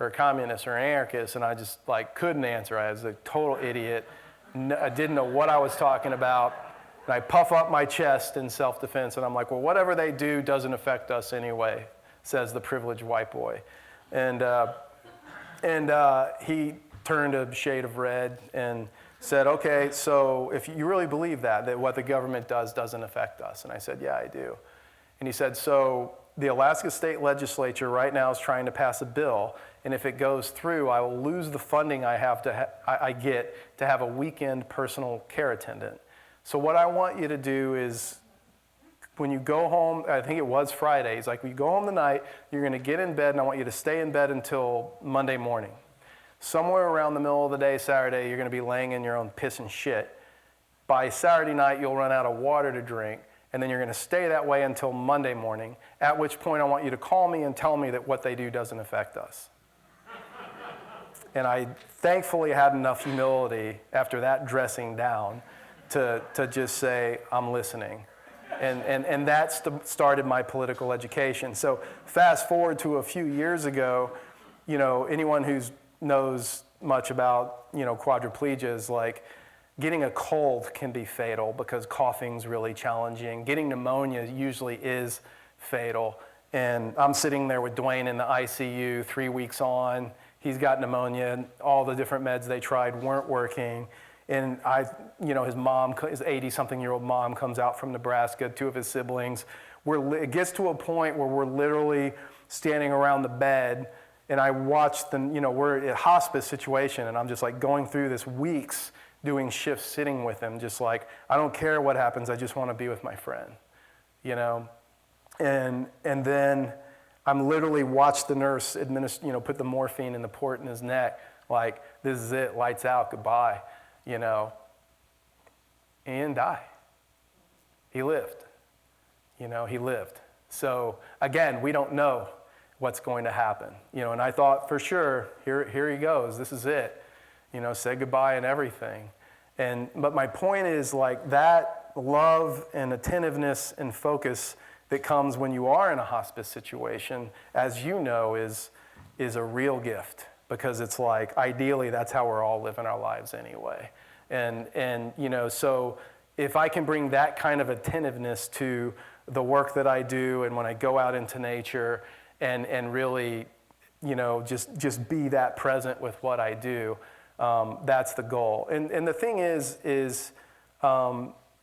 or a communist or an anarchist? And I just couldn't answer. I was a total idiot. I didn't know what I was talking about. And I puff up my chest in self-defense, and I'm like, well, whatever they do doesn't affect us anyway, says the privileged white boy. And he turned a shade of red and said, okay, so if you really believe that what the government does doesn't affect us. And I said, yeah, I do. And he said, so the Alaska State Legislature right now is trying to pass a bill, and if it goes through, I will lose the funding I get to have a weekend personal care attendant. So what I want you to do is, when you go home, I think it was Friday, he's like, when you go home tonight, you're gonna get in bed, and I want you to stay in bed until Monday morning. Somewhere around the middle of the day, Saturday, you're gonna be laying in your own piss and shit. By Saturday night, you'll run out of water to drink, and then you're gonna stay that way until Monday morning, at which point I want you to call me and tell me that what they do doesn't affect us. And I thankfully had enough humility after that dressing down to just say, I'm listening. And that started my political education. So fast forward to a few years ago, anyone who knows much about, quadriplegia is like, getting a cold can be fatal because coughing's really challenging. Getting pneumonia usually is fatal. And I'm sitting there with Dwayne in the ICU 3 weeks on. He's got pneumonia, and all the different meds they tried weren't working. And his mom, his 80-something-year-old mom comes out from Nebraska, 2 of his siblings. It gets to a point where we're literally standing around the bed, and I watch we're at a hospice situation, and I'm just going through this weeks doing shifts sitting with him, just I don't care what happens, I just want to be with my friend, And then I'm literally watched the nurse put the morphine in the port in his neck, this is it, lights out, goodbye. He didn't die. He lived. He lived. So again, we don't know what's going to happen. And I thought for sure, here he goes. This is it. Say goodbye and everything. But my point is that love and attentiveness and focus that comes when you are in a hospice situation, as you know, is a real gift. Because it's ideally, that's how we're all living our lives anyway. So if I can bring that kind of attentiveness to the work that I do, and when I go out into nature, and really, just be that present with what I do, that's the goal. And the thing is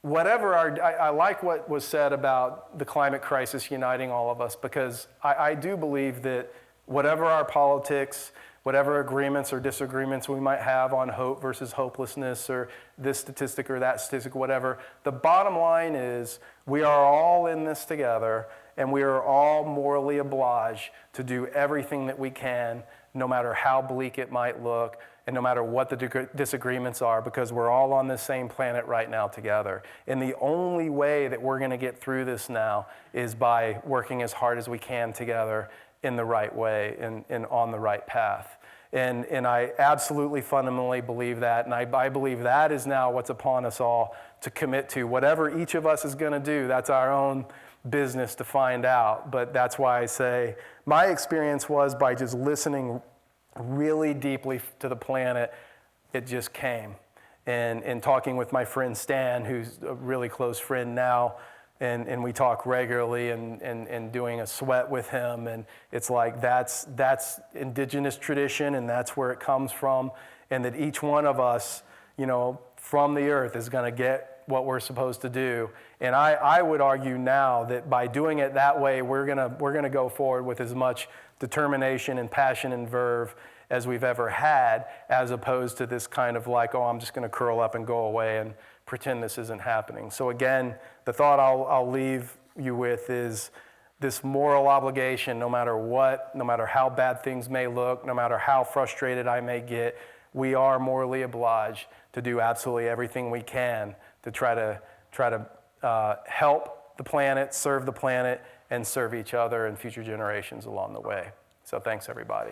whatever I like what was said about the climate crisis uniting all of us, because I do believe that whatever our politics, whatever agreements or disagreements we might have on hope versus hopelessness or this statistic or that statistic, whatever, the bottom line is we are all in this together, and we are all morally obliged to do everything that we can, no matter how bleak it might look, and no matter what the disagreements are, because we're all on this same planet right now together. And the only way that we're going to get through this now is by working as hard as we can together in the right way and on the right path. And I absolutely fundamentally believe that, and I believe that is now what's upon us all to commit to. Whatever each of us is going to do, that's our own business to find out. But that's why I say my experience was by just listening really deeply to the planet, it just came. And talking with my friend Stan, who's a really close friend now, and we talk regularly, and doing a sweat with him, and it's that's indigenous tradition, and that's where it comes from, and that each one of us, from the earth is going to get what we're supposed to do. And I would argue now that by doing it that way, we're gonna go forward with as much determination and passion and verve as we've ever had, as opposed to this kind of I'm just gonna curl up and go away and pretend this isn't happening. So again, the thought I'll leave you with is this moral obligation, no matter what, no matter how bad things may look, no matter how frustrated I may get, we are morally obliged to do absolutely everything we can to try to help the planet, and serve each other and future generations along the way. So thanks, everybody.